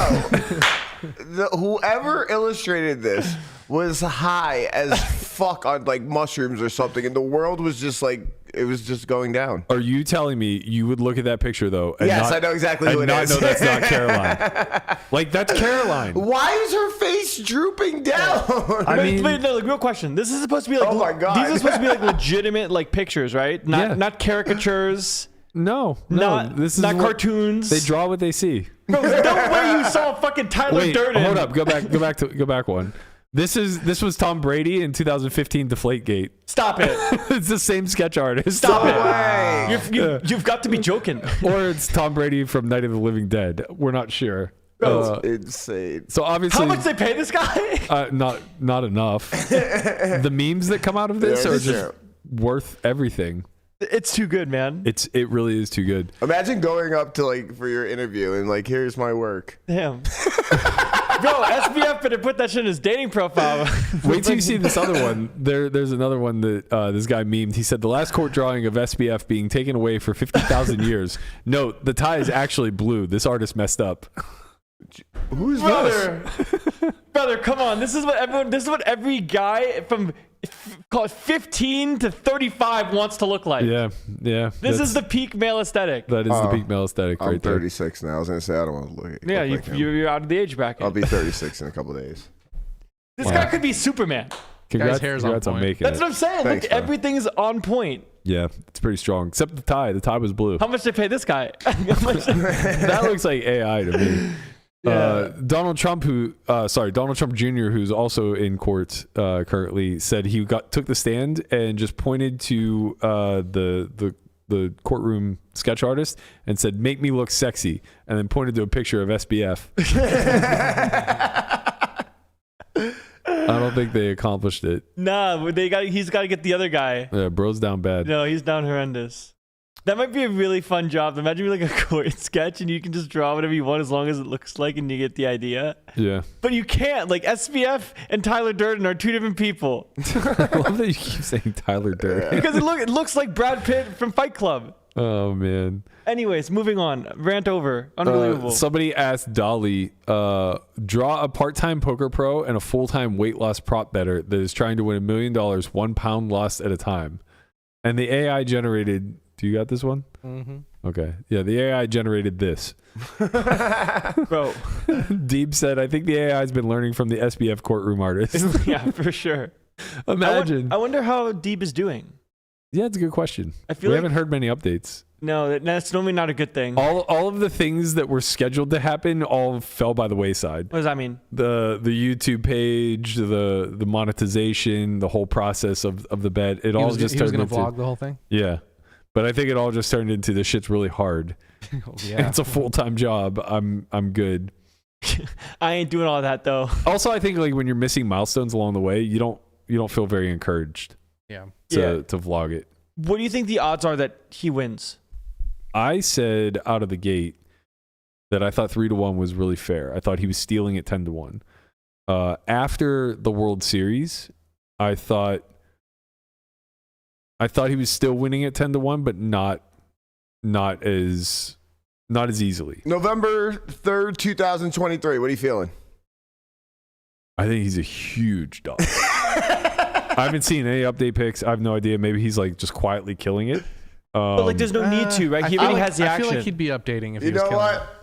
whoever illustrated this was high as fuck on like mushrooms or something, and the world was just like, it was just going down. Are you telling me you would look at that picture though? And yes, I know exactly who it is. No, that's not Caroline. Like that's Caroline. Why is her face drooping down? I mean, no, like, real question. This is supposed to be like, oh my God, these are supposed to be like legitimate like pictures, right? Not caricatures. No, this is not cartoons. They draw what they see. Bro, there's no way you saw fucking Tyler Durden. Hold up, go back one. This was Tom Brady in 2015 Deflategate. Stop it. It's the same sketch artist. Stop it. You've got to be joking. Or it's Tom Brady from Night of the Living Dead. We're not sure. That's insane. So obviously, How much they pay this guy? not enough. The memes that come out of this are just worth everything. It's too good, man. It really is too good. Imagine going up to like for your interview and like, here's my work. Damn. Bro, SBF better put that shit in his dating profile. Wait till you see this other one. There's another one that this guy memed. He said the last court drawing of SBF being taken away for 50,000 years. Note, the tie is actually blue. This artist messed up. Who's Brother, come on. This is what every guy from call it 15 to 35 wants to look like. Yeah. This is the peak male aesthetic. That is the peak male aesthetic I'm right there. 36 now. I was gonna say I don't want to look. Yeah, look like him. you're out of the age bracket. I'll be 36 in a couple days. This guy could be Superman. Congrats, hair's on congrats on point. making That's it. what I'm saying. Thanks, Look, man. everything's on point. Yeah, it's pretty strong. Except the tie. The tie was blue. How much they pay this guy? That looks like AI to me. Yeah. Donald Trump Jr., who's also in court currently, said he took the stand and just pointed to the courtroom sketch artist and said, "Make me look sexy," and then pointed to a picture of SBF. I don't think they accomplished it. Nah, he's got to get the other guy. Yeah, bro's down bad. No, he's down horrendous. That might be a really fun job. Imagine being like a court sketch and you can just draw whatever you want as long as it looks like and you get the idea. Yeah. But you can't. Like SBF and Tyler Durden are two different people. I love that you keep saying Tyler Durden. Because it looks like Brad Pitt from Fight Club. Oh, man. Anyways, moving on. Rant over. Unbelievable. Somebody asked Dolly, draw a part-time poker pro and a full-time weight loss prop bettor that is trying to win $1 million 1 pound lost at a time. And the AI generated... Do you got this one? Mm-hmm. Okay. Yeah, the AI generated this. Bro. Deeb said, I think the AI has been learning from the SBF courtroom artist. Yeah, for sure. Imagine. I wonder how Deeb is doing. Yeah, it's a good question. I feel we like- haven't heard many updates. No, that's normally not a good thing. All of the things that were scheduled to happen all fell by the wayside. What does that mean? The YouTube page, the monetization, the whole process of the bet, it all just he was turned gonna into vlog the whole thing. Yeah. But I think it all just turned into this shit's really hard. Yeah. It's a full-time job. I'm good. I ain't doing all that though. Also, I think like when you're missing milestones along the way, you don't feel very encouraged Yeah. to vlog it. What do you think the odds are that he wins? I said out of the gate that I thought 3-1 was really fair. I thought he was stealing it 10-1. After the World Series, I thought he was still winning at 10-1, but not as easily. November 3rd, 2023. What are you feeling? I think he's a huge dog. I haven't seen any update pics. I have no idea. Maybe he's like just quietly killing it. But like, there's no need to, right? He already has the I action. feel like he'd be updating if You he was know killing what?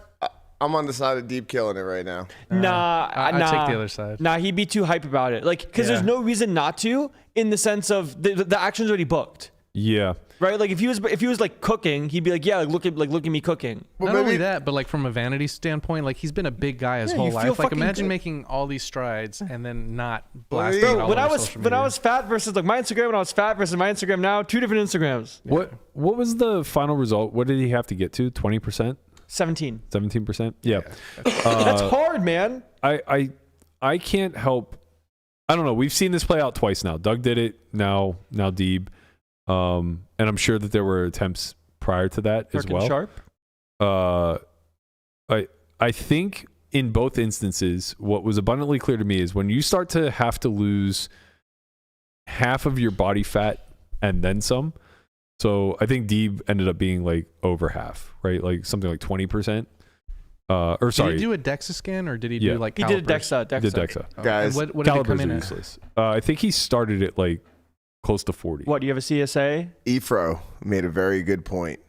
I'm on the side of Deep killing it right now. Nah, I'd take the other side. Nah, he'd be too hype about it. Like, because there's no reason not to, in the sense of the action's already booked, Yeah. right? Like if he was like cooking, he'd be like, yeah, look at me cooking. Well, Not only maybe- that, but like from a vanity standpoint, like he's been a big guy his Yeah, whole you feel life. Like fucking imagine good. making all these strides and then not Well, blasting yeah. it Bro, all when I over was social when I media. was fat versus like my Instagram when I was fat versus my Instagram now, two different Instagrams. What was the final result? What did he have to get to? 20%? 17. 17%? Yeah. That's hard, man. I can't help. I don't know. We've seen this play out twice now. Doug did it. Now Deeb. And I'm sure that there were attempts prior to that as Fucking well. Sharp. I think in both instances, what was abundantly clear to me is when you start to have to lose half of your body fat and then some. So I think Deeb ended up being like over half, right? Like something like 20%. Or sorry, Did he do a DEXA scan or did he Yeah. do like He did a calipers? DEXA. did DEXA. Oh, Guys, and what did it come Calibers in are at? useless. I think he started at like close to 40. What, do you have a CSA? Efro made a very good point.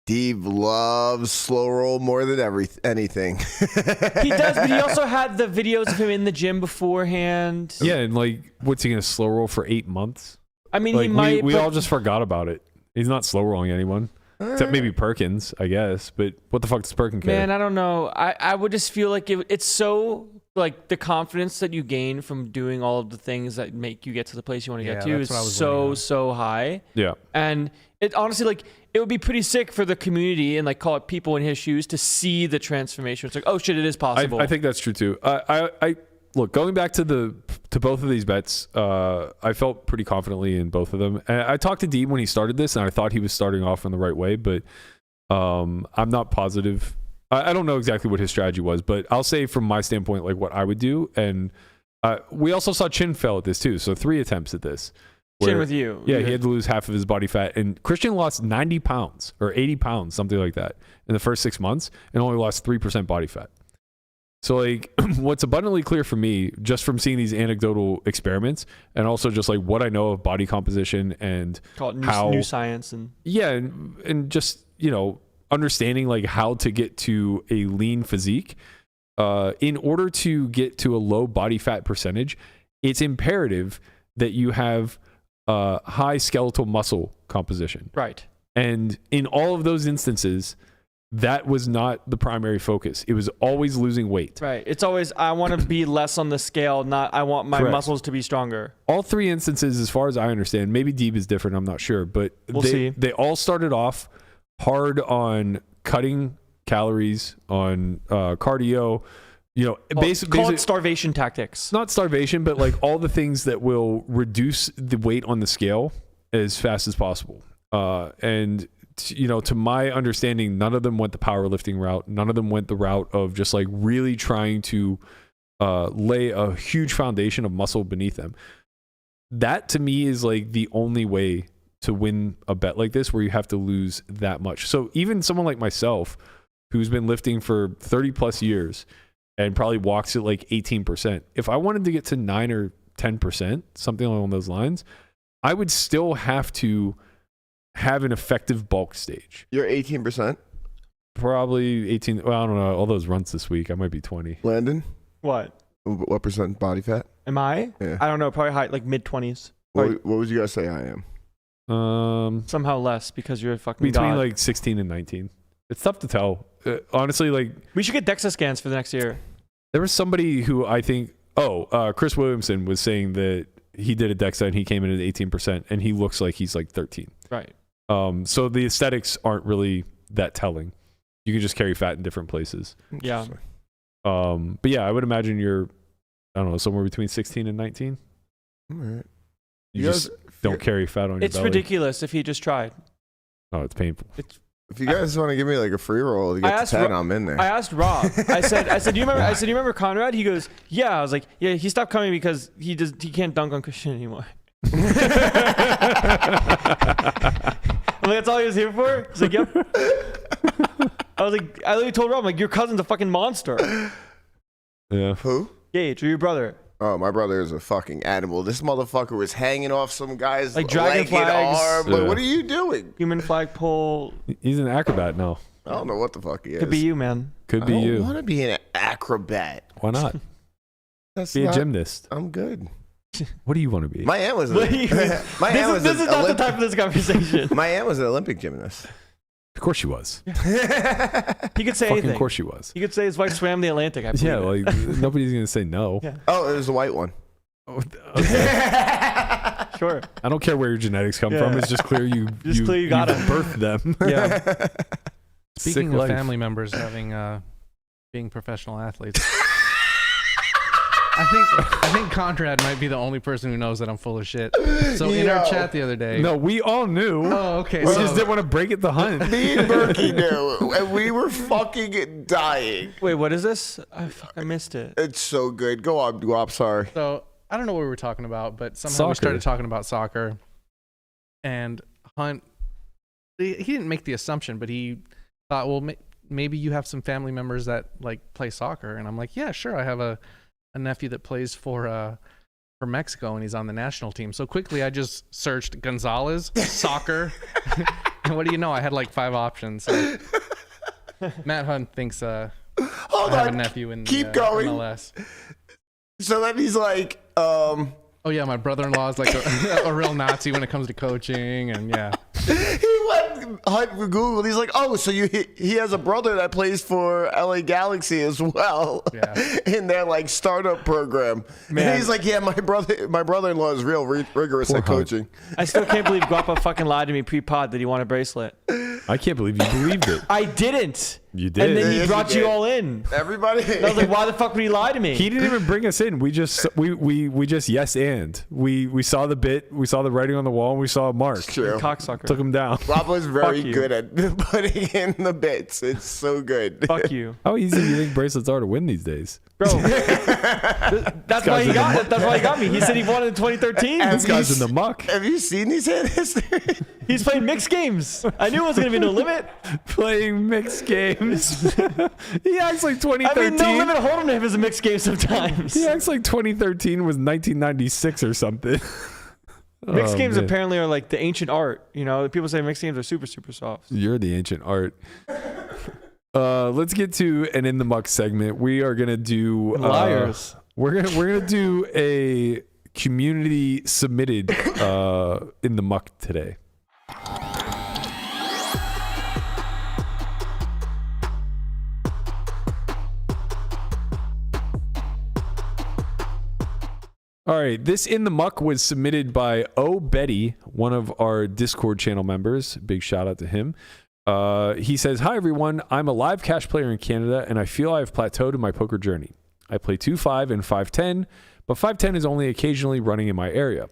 Deeb loves slow roll more than anything. He does, but he also had the videos of him in the gym beforehand. Yeah, and like, what's he gonna slow roll for 8 months? I mean, Like he might. we but all just forgot about it. He's not slow rolling anyone, except maybe Perkins, I guess. But what the fuck does Perkins care? Man, I don't know. I would just feel like it's so like the confidence that you gain from doing all of the things that make you get to the place you want to get to that's what I is was so wondering. so high. Yeah. And it honestly, like, it would be pretty sick for the community and like call it people in his shoes to see the transformation. It's like, oh shit, it is possible. I think that's true too. I look, going back to both of these bets, I felt pretty confidently in both of them. And I talked to Deeb when he started this, and I thought he was starting off in the right way, but I'm not positive. I don't know exactly what his strategy was, but I'll say from my standpoint, like what I would do. And we also saw Chin fail at this too. So 3 attempts at this. Chin with you. Yeah, he had to lose half of his body fat. And Christian lost 90 pounds or 80 pounds, something like that, in the first 6 months, and only lost 3% body fat. So like what's abundantly clear for me, just from seeing these anecdotal experiments and also just like what I know of body composition and Call it how new science. And yeah, and just, you know, understanding like how to get to a lean physique, in order to get to a low body fat percentage, it's imperative that you have high skeletal muscle composition. right. And in all of those instances, that was not the primary focus. It was always losing weight. Right. It's always, I want to be less on the scale, not I want my Correct. muscles to be stronger. All 3 instances, as far as I understand, maybe Deeb is different, I'm not sure, but We'll see. they all started off hard on cutting calories, on cardio, you know, basically Call it starvation tactics. not starvation, but like all the things that will reduce the weight on the scale as fast as possible. And you know, to my understanding, none of them went the powerlifting route. None of them went the route of just like really trying to lay a huge foundation of muscle beneath them. That to me is like the only way to win a bet like this, where you have to lose that much. So even someone like myself, who's been lifting for 30 plus years and probably walks at like 18%, if I wanted to get to 9 or 10%, something along those lines, I would still have to have an effective bulk stage. You're 18%. Probably 18. Well, I don't know. All those runs this week, I might be 20. Landon, What? what percent body fat? Am I? Yeah. I don't know. Probably high, like mid-20s. What would you guys say I am? Somehow less because you're a fucking Between god. like 16 and 19. It's tough to tell. Honestly, like We should get DEXA scans for the next year. there was somebody who I think, Chris Williamson was saying that he did a DEXA and he came in at 18%, and he looks like he's like 13. Right. So the aesthetics aren't really that telling. You can just carry fat in different places. Yeah. But yeah, I would imagine you're, I don't know, somewhere between 16 and 19. All right. You You just guys- don't carry fat on your It's belly. ridiculous if he just tried. Oh, it's painful. If you guys want to give me like a free roll to get to 10, I'm in there. I asked Rob. I said, do you remember Conrad? He goes, yeah. I was like, yeah. He stopped coming because he can't dunk on Christian anymore. I'm like, that's all he was here for? He's like, yep. I literally told Rob, I'm like, your cousin's a fucking monster. Yeah. Who? Gage, or your brother. Oh, my brother is a fucking animal. This motherfucker was hanging off some guy's Like dragon leg and flags. arm. Like, Yeah. what are you doing? Human flagpole. He's an acrobat now. I don't know what the fuck he is. Could be you, man. Could I be don't you. want to be an acrobat. Why not? That's Be a not- gymnast. I'm good. What do you want to be? My aunt was. This my aunt was is an not the Olymp- time for this conversation. My aunt was an Olympic gymnast. Of course she was. He could say Fucking anything. of course she was. He could say his wife swam the Atlantic. I believe Yeah, it. like nobody's gonna say no. Yeah. Oh, it was the white one. Sure. I don't care where your genetics come Yeah. from. It's just clear you got you it. birthed them. Yeah. Speaking Sick of life. family members having being professional athletes, I think Conrad might be the only person who knows that I'm full of shit. So in our Yo. chat the other day. No, we all knew. Oh, okay. We so- just didn't want to break it the hunt. Me and Berkey knew, and we were fucking dying. Wait, what is this? I missed it. It's so good. Go on, sorry. So I don't know what we were talking about, but somehow Soccer. we started talking about soccer. And Hunt, he didn't make the assumption, but he thought, well, maybe you have some family members that like play soccer. And I'm like, yeah, sure. I have a nephew that plays for Mexico, and he's on the national team. So quickly, I just searched Gonzalez soccer, and what do you know? I had like 5 options. So Matt Hunt thinks I Hold have on. a nephew in Keep the going. MLS. So then he's like, Oh yeah, my brother-in-law is like a real Nazi when it comes to coaching, and yeah. He went hunt for Google. He's like, oh, so he has a brother that plays for LA Galaxy as well in their like startup program. Man. And he's like, yeah, my brother-in-law is real rigorous at coaching. I still can't believe Guapa fucking lied to me pre-pod that he wanted a bracelet. I can't believe you believed it. I didn't. You did. And then he Yes, brought you you did. all in. Everybody. And I was like, why the fuck would he lie to me? He didn't even bring us in. We just yes and we saw the bit, we saw the writing on the wall, and we saw Mark. True. Cocksucker. Took him down. Rob was very Fuck you. good at putting in the bits. It's so good. Fuck you. How easy do you think bracelets are to win these days? Bro. That's why he got it. That's why he got me. He said he won it in 2013. This guy's in the muck. Have you seen these hand history? He's playing mixed games. I knew it was going to be no limit. Playing mixed games. He acts like I 2013. mean, no limit hold'em is a mixed game sometimes. He acts like 2013 was 1996 or something. Mixed Oh, games man. apparently are like the ancient art. You know, people say mixed games are super, super soft. You're the ancient art. Let's get to an in the muck segment. We are gonna do Liars. We're gonna do a community submitted in the muck today. All right, this in the muck was submitted by O Betty, one of our Discord channel members. Big shout out to him. He says, "Hi everyone, I'm a live cash player in Canada, and I feel I've plateaued in my poker journey. I play 2-5 and 5-10, but 5-10 is only occasionally running in my area.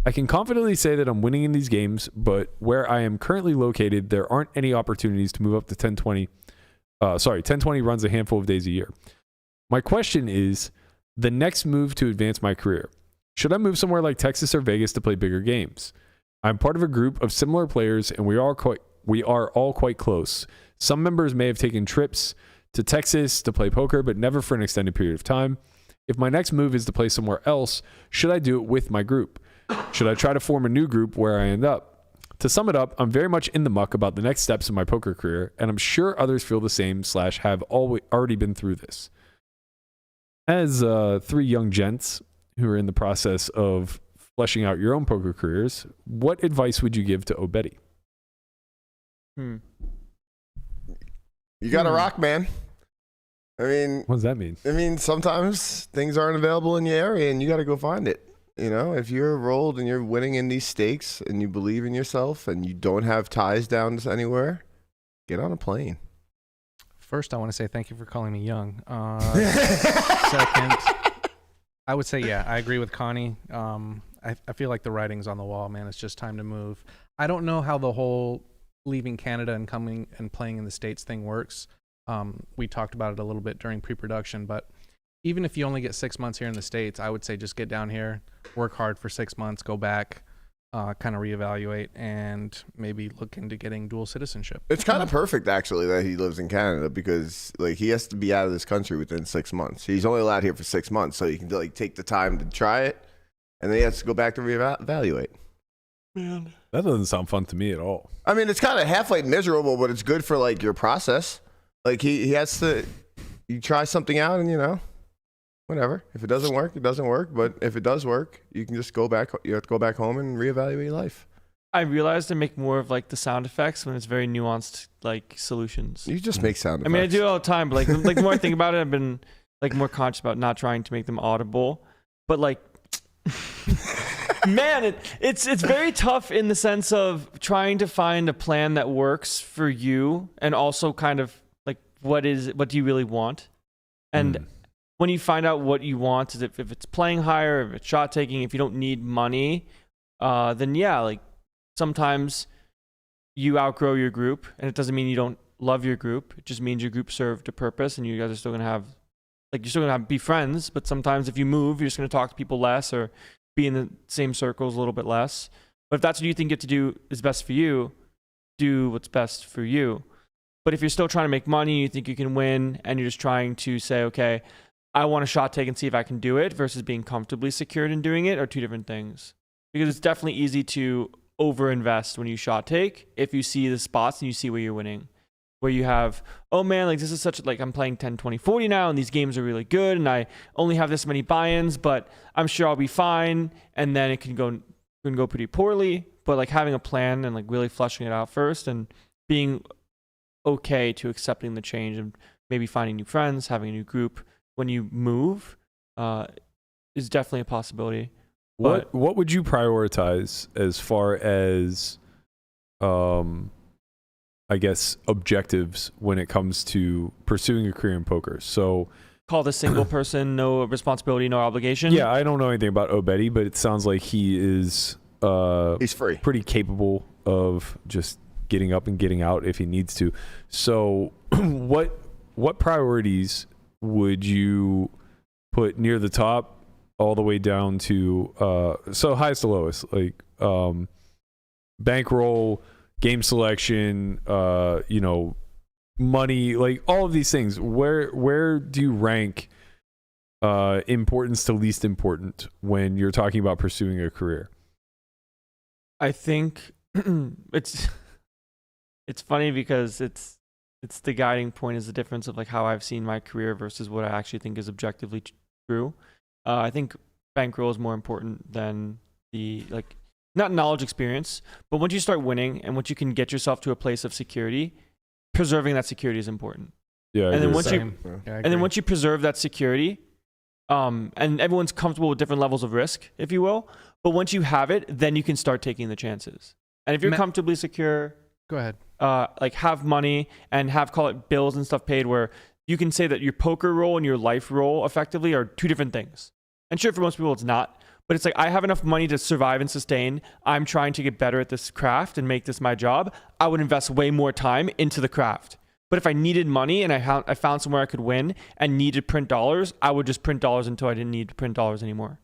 I can confidently say that I'm winning in these games, but where I am currently located, there aren't any opportunities to move up to 10-20. 10-20 runs a handful of days a year. My question is, the next move to advance my career. Should I move somewhere like Texas or Vegas to play bigger games? I'm part of a group of similar players, and we are all quite close. Some members may have taken trips to Texas to play poker, but never for an extended period of time. If my next move is to play somewhere else, should I do it with my group? Should I try to form a new group where I end up? To sum it up, I'm very much in the muck about the next steps in my poker career, and I'm sure others feel the same / have already been through this. As three young gents who are in the process of fleshing out your own poker careers, what advice would you give to Obedi?" You got to rock, man. I mean, What does that mean? sometimes things aren't available in your area, and you got to go find it. You know, if you're rolled and you're winning in these stakes, and you believe in yourself, and you don't have ties down to anywhere, get on a plane. First, I want to say thank you for calling me young. Second, I would say, yeah, I agree with Connie. I feel like the writing's on the wall, man. It's just time to move. I don't know how the whole leaving Canada and coming and playing in the States thing works. We talked about it a little bit during pre-production, but even if you only get 6 months here in the States, I would say just get down here, work hard for 6 months, go back, kind of reevaluate, and maybe look into getting dual citizenship. It's kind of perfect, actually, that he lives in Canada because, like, he has to be out of this country within 6 months. He's only allowed here for 6 months, so he can, like, take the time to try it, and then he has to go back to reevaluate. Man, that doesn't sound fun to me at all. I mean, it's kind of halfway miserable, but it's good for, like, your process. Like, he has to, you try something out, and, you know, whatever. If it doesn't work, it doesn't work. But if it does work, you can just go back. You have to go back home and reevaluate life. I realized I make more of like the sound effects when it's very nuanced like solutions. You just make sound effects. I mean, I do it all the time, but like the more I think about it, I've been like more conscious about not trying to make them audible. But like, man, it's very tough in the sense of trying to find a plan that works for you, and also kind of like what do you really want, and when you find out what you want, is if it's playing higher, if it's shot taking, if you don't need money, then yeah, like sometimes you outgrow your group, and it doesn't mean you don't love your group. It just means your group served a purpose, and you guys are still gonna have, like, you're still gonna be friends. But sometimes if you move, you're just gonna talk to people less or be in the same circles a little bit less. But if that's what you think you have to do is best for you, do what's best for you. But if you're still trying to make money, you think you can win, and you're just trying to say, okay, I want a shot take and see if I can do it, versus being comfortably secured in doing it, are two different things. Because it's definitely easy to overinvest when you shot take if you see the spots and you see where you're winning. Where you have, oh man, like this is such, like I'm playing 10, 20, 40 now, and these games are really good, and I only have this many buy-ins, but I'm sure I'll be fine. And then it can go pretty poorly. but like having a plan and like really fleshing it out first and being okay to accepting the change and maybe finding new friends, having a new group when you move is definitely a possibility. What would you prioritize as far as I guess objectives when it comes to pursuing a career in poker? So called a single person, no responsibility, no obligation. Yeah, I don't know anything about Obedi, but it sounds like he is he's free, pretty capable of just getting up and getting out if he needs to. So what priorities would you put near the top all the way down to so highest to lowest, like bankroll, game selection, money, like all of these things? Where do you rank importance to least important when you're talking about pursuing a career? I think it's funny because it's the guiding point is the difference of like how I've seen my career versus what I actually think is objectively true. I think bankroll is more important than the like not knowledge experience, but once you start winning and once you can get yourself to a place of security, preserving that security is important. Yeah, and then once you preserve that security, and everyone's comfortable with different levels of risk, if you will. But once you have it, then you can start taking the chances. And if you're comfortably secure, go ahead. Like have money and have call it bills and stuff paid, where you can say that your poker role and your life role effectively are two different things. And sure, for most people it's not, but it's like I have enough money to survive and sustain. I'm trying to get better at this craft and make this my job. I would invest way more time into the craft. But if I needed money and I found somewhere I could win and needed to print dollars, I would just print dollars until I didn't need to print dollars anymore.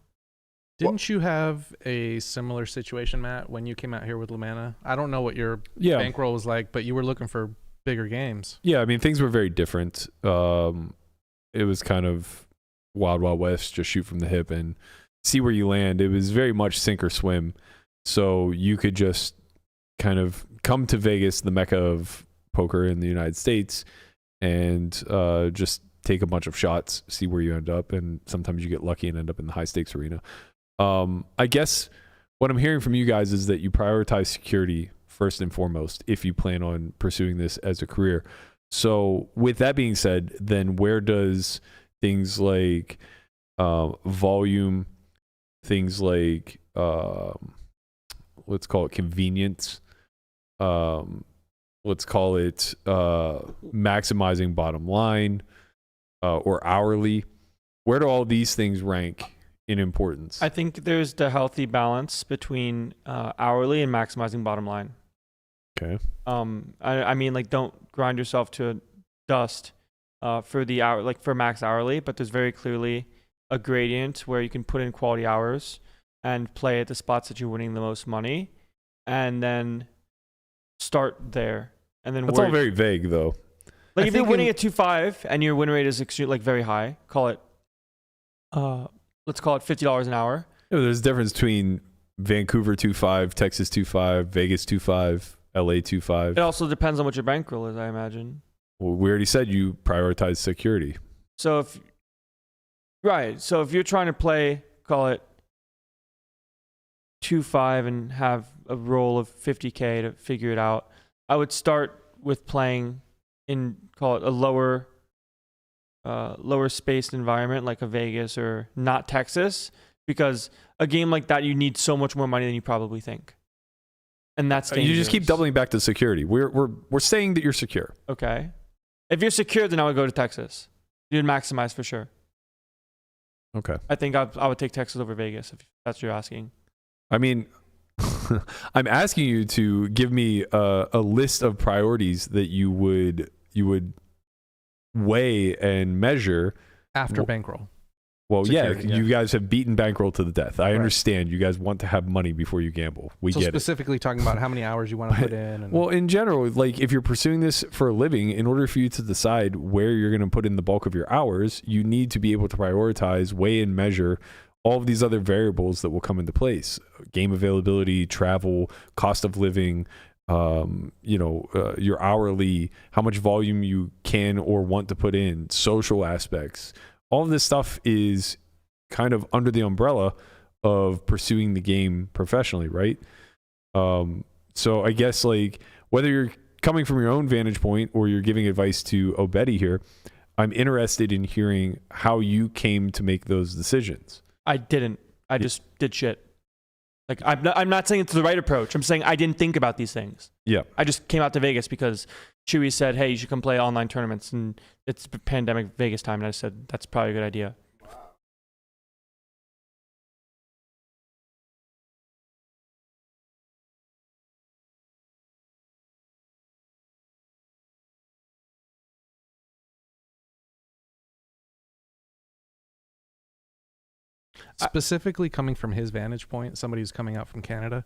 Didn't you have a similar situation, Matt, when you came out here with Lamana? I don't know what your bankroll was like, but you were looking for bigger games. Yeah, I mean, things were very different. It was kind of wild, wild west, just shoot from the hip and see where you land. It was very much sink or swim. So you could just kind of come to Vegas, the mecca of poker in the United States, and just take a bunch of shots, see where you end up. And sometimes you get lucky and end up in the high stakes arena. I guess what I'm hearing from you guys is that you prioritize security first and foremost if you plan on pursuing this as a career. So with that being said, then where does things like volume, things like let's call it convenience, let's call it maximizing bottom line or hourly, where do all these things rank in importance? I think there's the healthy balance between hourly and maximizing bottom line. Okay. I mean, like, don't grind yourself to dust for the hour, like for max hourly, but there's very clearly a gradient where you can put in quality hours and play at the spots that you're winning the most money, and then start there. And then that's all very vague, though. Like if you're winning at 2.5 and your win rate is like very high, call it let's call it $50 an hour. Yeah, there's a difference between Vancouver 2.5, Texas 2.5, Vegas 2.5, LA 2.5. It also depends on what your bankroll is, I imagine. Well, we already said you prioritize security. So if you're trying to play, call it 2.5 and have a roll of 50K to figure it out, I would start with playing in, call it a lower spaced environment like a Vegas or not Texas, because a game like that you need so much more money than you probably think, and that's dangerous. You just keep doubling back to security. We're saying that you're secure. Okay, if you're secure, then I would go to Texas. You'd maximize for sure. Okay, I think I would take Texas over Vegas if that's what you're asking. I mean, I'm asking you to give me a list of priorities that you would weigh and measure after bankroll. Well, security, you guys have beaten bankroll to the death. I understand you guys want to have money before you gamble. We get it. Specifically talking about how many hours you want to put in. And well, in general, like if you're pursuing this for a living, in order for you to decide where you're going to put in the bulk of your hours, you need to be able to prioritize, weigh and measure all of these other variables that will come into place: game availability, travel, cost of living, your hourly, how much volume you can or want to put in, social aspects. All of this stuff is kind of under the umbrella of pursuing the game professionally, right? So I guess like whether you're coming from your own vantage point or you're giving advice to Obedi here, I'm interested in hearing how you came to make those decisions. I didn't. I just did shit. Like I'm not saying it's the right approach. I'm saying I didn't think about these things. Yeah. I just came out to Vegas because Chewy said, "Hey, you should come play online tournaments," and it's pandemic Vegas time, and I said that's probably a good idea. Specifically coming from his vantage point, somebody who's coming out from Canada,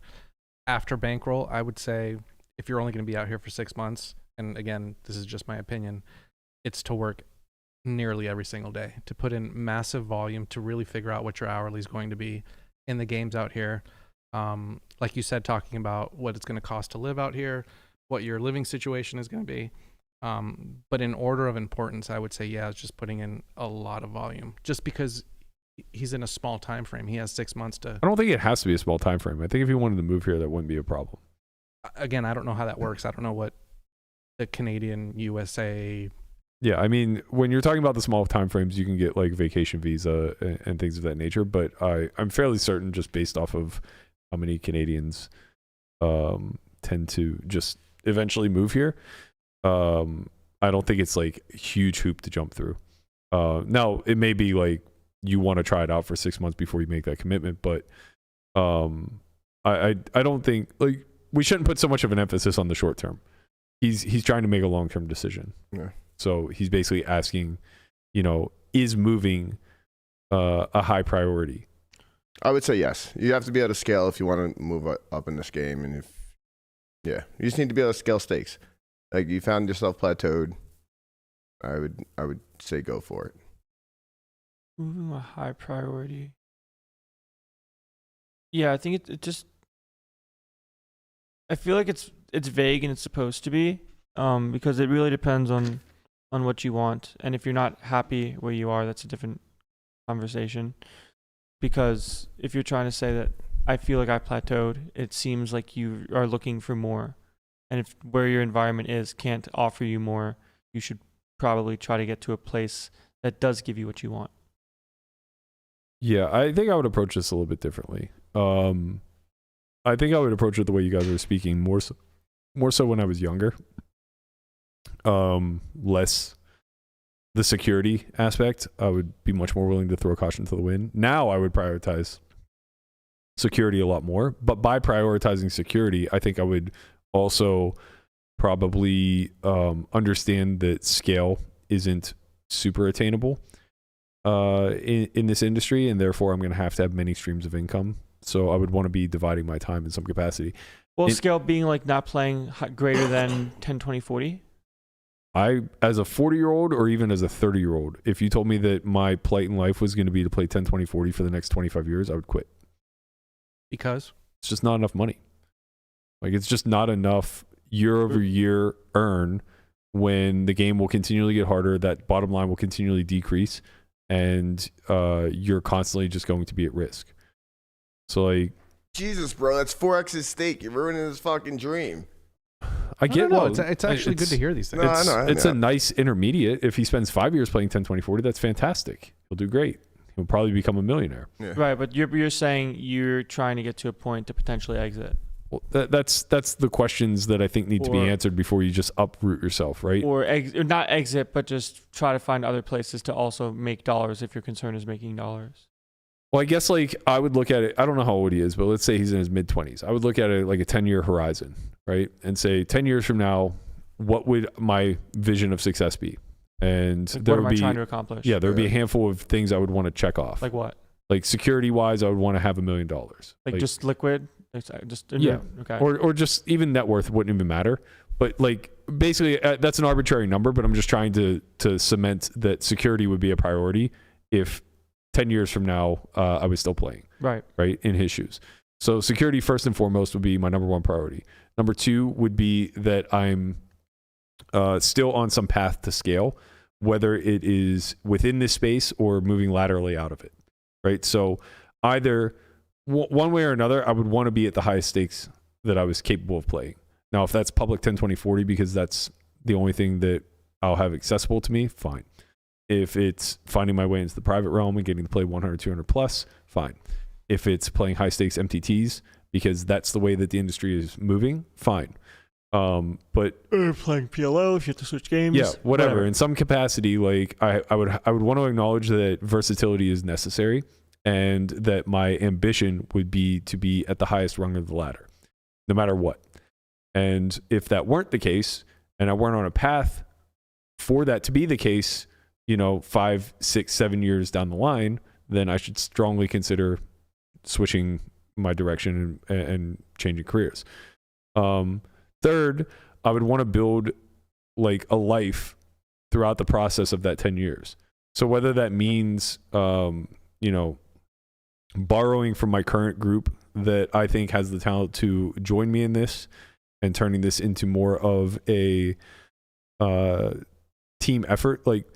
after bankroll, I would say if you're only going to be out here for 6 months, and again, this is just my opinion, it's to work nearly every single day, to put in massive volume, to really figure out what your hourly is going to be in the games out here. Like you said, talking about what it's going to cost to live out here, what your living situation is going to be. But in order of importance, I would say, yeah, it's just putting in a lot of volume, just because he's in a small time frame. He has 6 months to. I don't think it has to be a small time frame. I think if he wanted to move here, that wouldn't be a problem. Again, I don't know how that works. I don't know what the Canadian, USA. Yeah, I mean, when you're talking about the small time frames, you can get like vacation visa and things of that nature. But I'm fairly certain, just based off of how many Canadians tend to just eventually move here, I don't think it's like a huge hoop to jump through. Now, it may be like you want to try it out for 6 months before you make that commitment, but I don't think like we shouldn't put so much of an emphasis on the short term. He's trying to make a long term decision. Yeah. So he's basically asking, is moving a high priority? I would say yes. You have to be able to scale if you want to move up in this game, and you just need to be able to scale stakes. Like you found yourself plateaued, I would say go for it. Moving a high priority. Yeah, I think it just. I feel like it's vague and it's supposed to be, because it really depends on what you want, and if you're not happy where you are, that's a different conversation. Because if you're trying to say that I feel like I plateaued, it seems like you are looking for more, and if where your environment is can't offer you more, you should probably try to get to a place that does give you what you want. Yeah, I think I would approach this a little bit differently. I think I would approach it the way you guys are speaking, more so when I was younger. Less the security aspect. I would be much more willing to throw caution to the wind. Now I would prioritize security a lot more, but by prioritizing security, I think I would also probably understand that scale isn't super attainable in this industry, and therefore I'm going to have many streams of income. So I would want to be dividing my time in some capacity. Well, scale being like not playing greater than 10, 20, 40? As a 40-year-old or even as a 30-year-old, if you told me that my plight in life was going to be to play 10, 20, 40 for the next 25 years, I would quit. Because? It's just not enough money. Like, it's just not enough year over year earn when the game will continually get harder, that bottom line will continually decrease, and you're constantly just going to be at risk. So, like... Jesus, bro, that's 4x his stake. You're ruining his fucking dream. I get it's actually good to hear these things. No, I know. It's a nice intermediate. If he spends 5 years playing 10, 20, 40, that's fantastic. He'll do great. He'll probably become a millionaire. Yeah. Right, but you're saying you're trying to get to a point to potentially exit. Well, that's the questions that I think need to be answered before you just uproot yourself, right? Or not exit, but just try to find other places to also make dollars if your concern is making dollars. Well, I guess like I would look at it, I don't know how old he is, but let's say he's in his mid-20s. I would look at it like a 10-year horizon, right? And say 10 years from now, what would my vision of success be? And Like, there what would am I be, trying to accomplish? yeah, there would be a handful of things I would want to check off. Like what? Like security-wise, I would want to have $1 million. Like just liquid? Just yeah. Okay. Or just even net worth wouldn't even matter. But like basically that's an arbitrary number, but I'm just trying to cement that security would be a priority if 10 years from now I was still playing. Right, in his shoes. So security first and foremost would be my number one priority. Number two would be that I'm still on some path to scale, whether it is within this space or moving laterally out of it, right? So either one way or another, I would want to be at the highest stakes that I was capable of playing. Now, if that's public 10/20/40 because that's the only thing that I'll have accessible to me, fine. If it's finding my way into the private realm and getting to play 100, 200 plus, fine. If it's playing high stakes MTTs because that's the way that the industry is moving, fine. But or playing PLO if you have to switch games. Yeah, whatever. In some capacity, like I would want to acknowledge that versatility is necessary and that my ambition would be to be at the highest rung of the ladder, no matter what. And if that weren't the case, and I weren't on a path for that to be the case, 5, 6, 7 years down the line, then I should strongly consider switching my direction and changing careers. Third, I would want to build like a life throughout the process of that 10 years. So whether that means, borrowing from my current group that I think has the talent to join me in this and turning this into more of a team effort. Like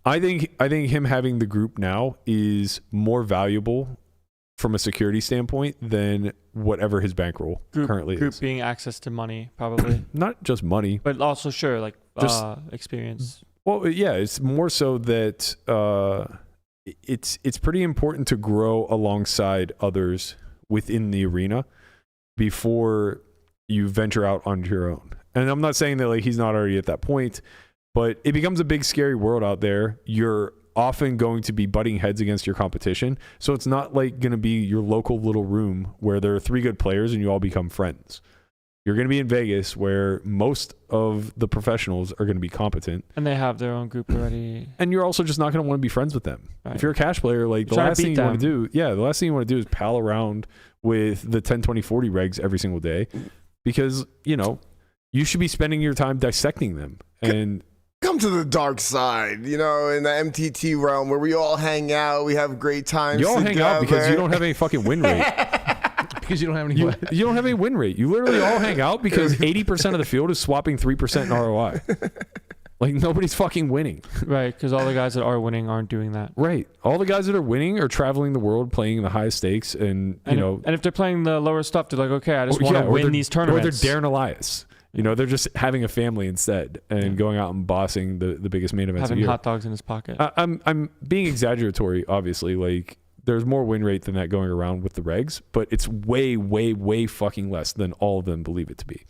I think him having the group now is more valuable from a security standpoint than whatever his bankroll currently Group is. being access to money, probably. Not just money, but also sure, like just experience. Well, yeah, it's more so that it's pretty important to grow alongside others within the arena before you venture out onto your own. And I'm not saying that like he's not already at that point, but it becomes a big scary world out there. You're often going to be butting heads against your competition. So it's not like going to be your local little room where there are 3 good players and you all become friends. You're going to be in Vegas where most of the professionals are going to be competent. And they have their own group already. And you're also just not going to want to be friends with them. Right. If you're a cash player, like the last thing you want to do is pal around with the 10/20/40 regs every single day because, you should be spending your time dissecting them. And come to the dark side, in the MTT realm where we all hang out, we have great times. you all hang out because you don't have any fucking win rate. Because you don't have any. You don't have any win rate. You literally all hang out because 80% of the field is swapping 3% in ROI. Like nobody's fucking winning. Right, because all the guys that are winning aren't doing that. Right. All the guys that are winning are traveling the world playing the highest stakes and if they're playing the lower stuff, they're like, okay, I just want to win these tournaments. Or they're Darren Elias. They're just having a family instead and going out and bossing the biggest main events having a year. hot dogs in his pocket. I'm being exaggeratory, obviously. Like there's more win rate than that going around with the regs, but it's way, way, way fucking less than all of them believe it to be.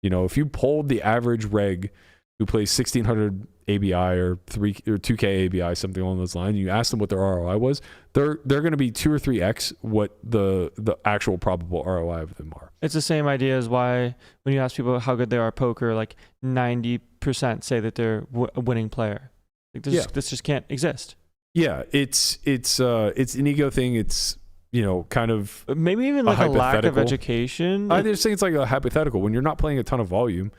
If you polled the average reg who plays 1600 ABI or 2K ABI, something along those lines, and you ask them what their ROI was, they're going to be 2 or 3x what the actual probable ROI of them are. It's the same idea as why when you ask people how good they are at poker, like 90% say that they're a winning player. Like this just can't exist. Yeah, it's an ego thing. It's kind of maybe even like a lack of education. I just think it's like a hypothetical. When you're not playing a ton of volume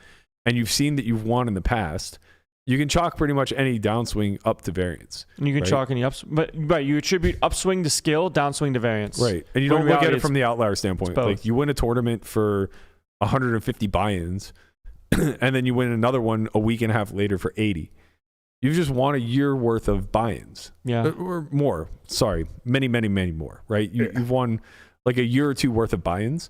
and you've seen that you've won in the past, you can chalk pretty much any downswing up to variance. And you can chalk any ups, but you attribute upswing to skill, downswing to variance. Right. And you don't look at it from the outlier standpoint. Like you win a tournament for 150 buy-ins and then you win another one a week and a half later for 80. You've just won a year worth of buy-ins. Yeah. Or more. Sorry. Many, many, many more, right? You've won like a year or two worth of buy-ins.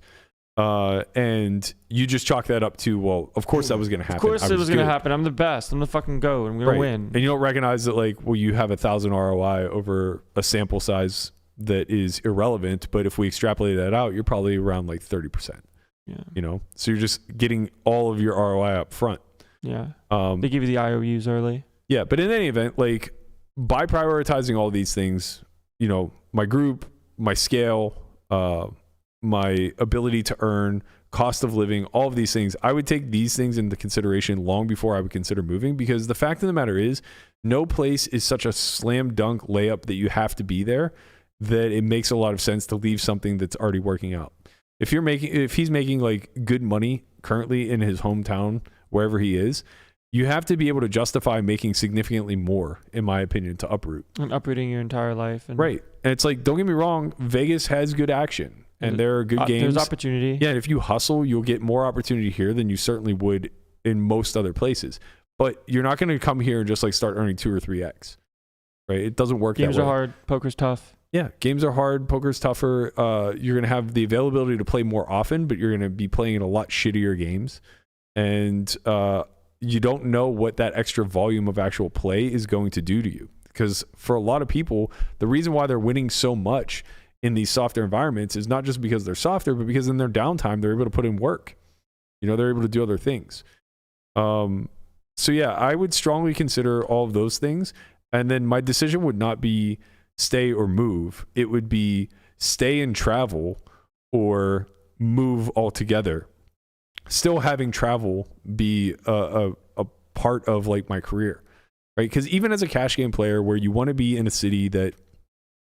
And you just chalk that up to, well, of course that was going to happen. Of course it was going to happen. I'm the best. I'm the fucking GOAT. I'm going to win. And you don't recognize that like, well, you have 1,000 ROI over a sample size that is irrelevant. But if we extrapolate that out, you're probably around like 30%. Yeah. So you're just getting all of your ROI up front. Yeah. They give you the IOUs early. Yeah. But in any event, like by prioritizing all these things, my group, my scale, my ability to earn, cost of living, all of these things, I would take these things into consideration long before I would consider moving, because the fact of the matter is no place is such a slam dunk layup that you have to be there that it makes a lot of sense to leave something that's already working out. If he's making like good money currently in his hometown, wherever he is, you have to be able to justify making significantly more, in my opinion, to uproot. And uprooting your entire life. Right. And it's like, don't get me wrong, Vegas has good action. And there are good games. There's opportunity. Yeah, and if you hustle, you'll get more opportunity here than you certainly would in most other places. But you're not going to come here and just like start earning 2 or 3x, right? It doesn't work that way. Games are hard. Poker's tough. Yeah, games are hard. Poker's tougher. You're going to have the availability to play more often, but you're going to be playing in a lot shittier games. And you don't know what that extra volume of actual play is going to do to you. Because for a lot of people, the reason why they're winning so much in these softer environments is not just because they're softer, but because in their downtime, they're able to put in work. They're able to do other things. So yeah, I would strongly consider all of those things. And then my decision would not be stay or move. It would be stay and travel or move altogether. Still having travel be a part of like my career, right? Because even as a cash game player where you want to be in a city that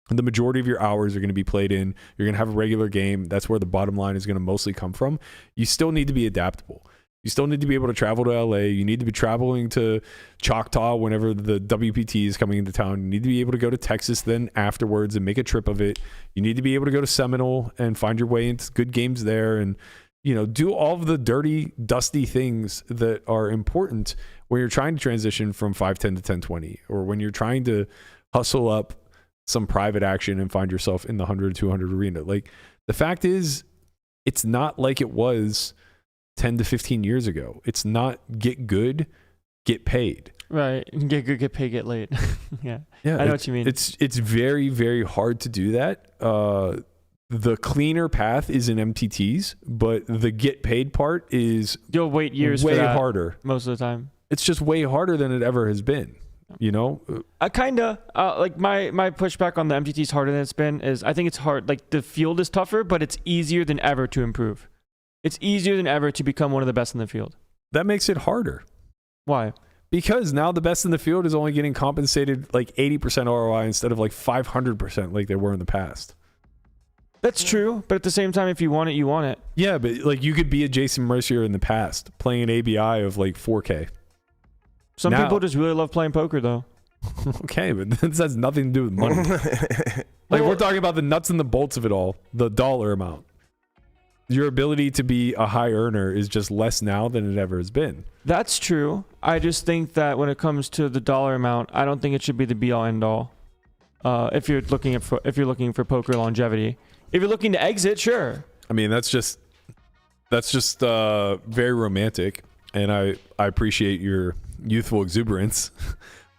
the majority of your hours are going to be played in, you're going to have a regular game, that's where the bottom line is going to mostly come from, you still need to be adaptable. You still need to be able to travel to LA. You need to be traveling to Choctaw whenever the WPT is coming into town. You need to be able to go to Texas then afterwards and make a trip of it. You need to be able to go to Seminole and find your way into good games there and, do all of the dirty, dusty things that are important when you're trying to transition from 510 to 1020 or when you're trying to hustle up some private action and find yourself in the 100 200 arena. Like, the fact is, it's not like it was 10 to 15 years ago. It's not get good, get paid. Right. Get good, get paid, get late. Yeah. I know what you mean. It's very, very hard to do that. The cleaner path is in MTTs, but the get paid part is you'll wait years way for that harder. Most of the time. It's just way harder than it ever has been. I kind of like my pushback on the MTTs harder than it's been is I think it's hard. Like the field is tougher, but it's easier than ever to improve. It's easier than ever to become one of the best in the field. That makes it harder. Why? Because now the best in the field is only getting compensated like 80% ROI instead of like 500% like they were in the past. That's true, but at the same time, if you want it, you want it. Yeah, but like you could be a Jason Mercier in the past playing an ABI of like 4K. Some people just really love playing poker, though. Okay, but this has nothing to do with money. We're talking about the nuts and the bolts of it all, the dollar amount. Your ability to be a high earner is just less now than it ever has been. That's true. I just think that when it comes to the dollar amount, I don't think it should be the be all end all. If you're looking for poker longevity. If you're looking to exit, sure. I mean, that's just very romantic, and I appreciate your youthful exuberance.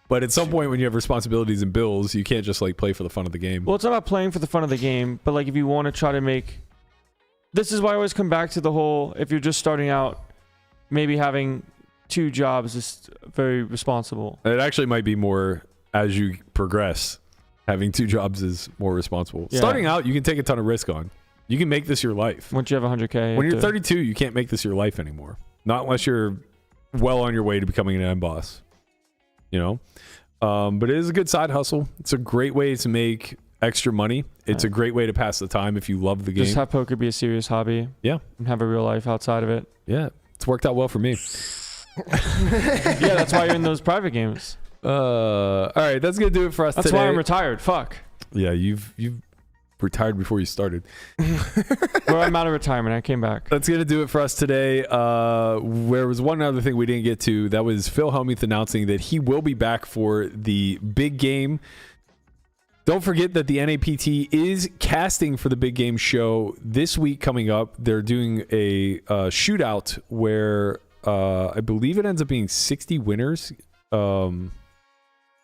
But at some point when you have responsibilities and bills, you can't just like play for the fun of the game. Well, it's not about playing for the fun of the game, but like if you want to try to make... This is why I always come back to the whole, if you're just starting out, maybe having 2 jobs is very responsible. It actually might be more as you progress. Having 2 jobs is more responsible. Yeah. Starting out, you can take a ton of risk on. You can make this your life. Once you have 100K. When you're 32, you can't make this your life anymore. Not unless you're well on your way to becoming an end boss. But it is a good side hustle. It's a great way to make extra money. It's a great way to pass the time if you love the game. Just have poker be a serious hobby. Yeah. And have a real life outside of it. Yeah. It's worked out well for me. Yeah, that's why you're in those private games. All right, that's gonna do it for us today. That's why I'm retired. Fuck. Yeah, you've retired before you started. Well, I'm out of retirement. I came back. That's gonna do it for us today. There was one other thing we didn't get to. That was Phil Hellmuth announcing that he will be back for the big game. Don't forget that the NAPT is casting for the big game show this week coming up. They're doing a shootout where I believe it ends up being 60 winners.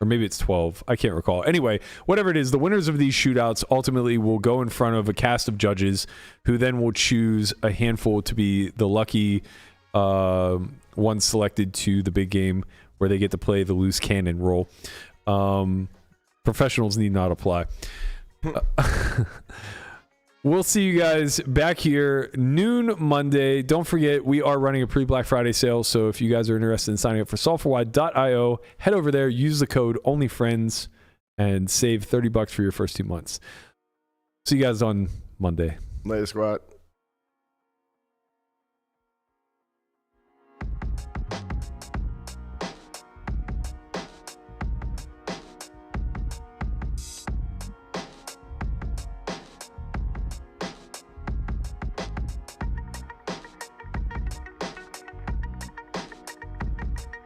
Or maybe it's 12. I can't recall. Anyway, whatever it is, the winners of these shootouts ultimately will go in front of a cast of judges who then will choose a handful to be the lucky ones selected to the big game where they get to play the loose cannon role. Professionals need not apply. We'll see you guys back here noon Monday. Don't forget, we are running a pre-Black Friday sale. So if you guys are interested in signing up for S4Y.io, head over there, use the code ONLYFRIENDS, and save $30 for your first 2 months. See you guys on Monday. Later, squad.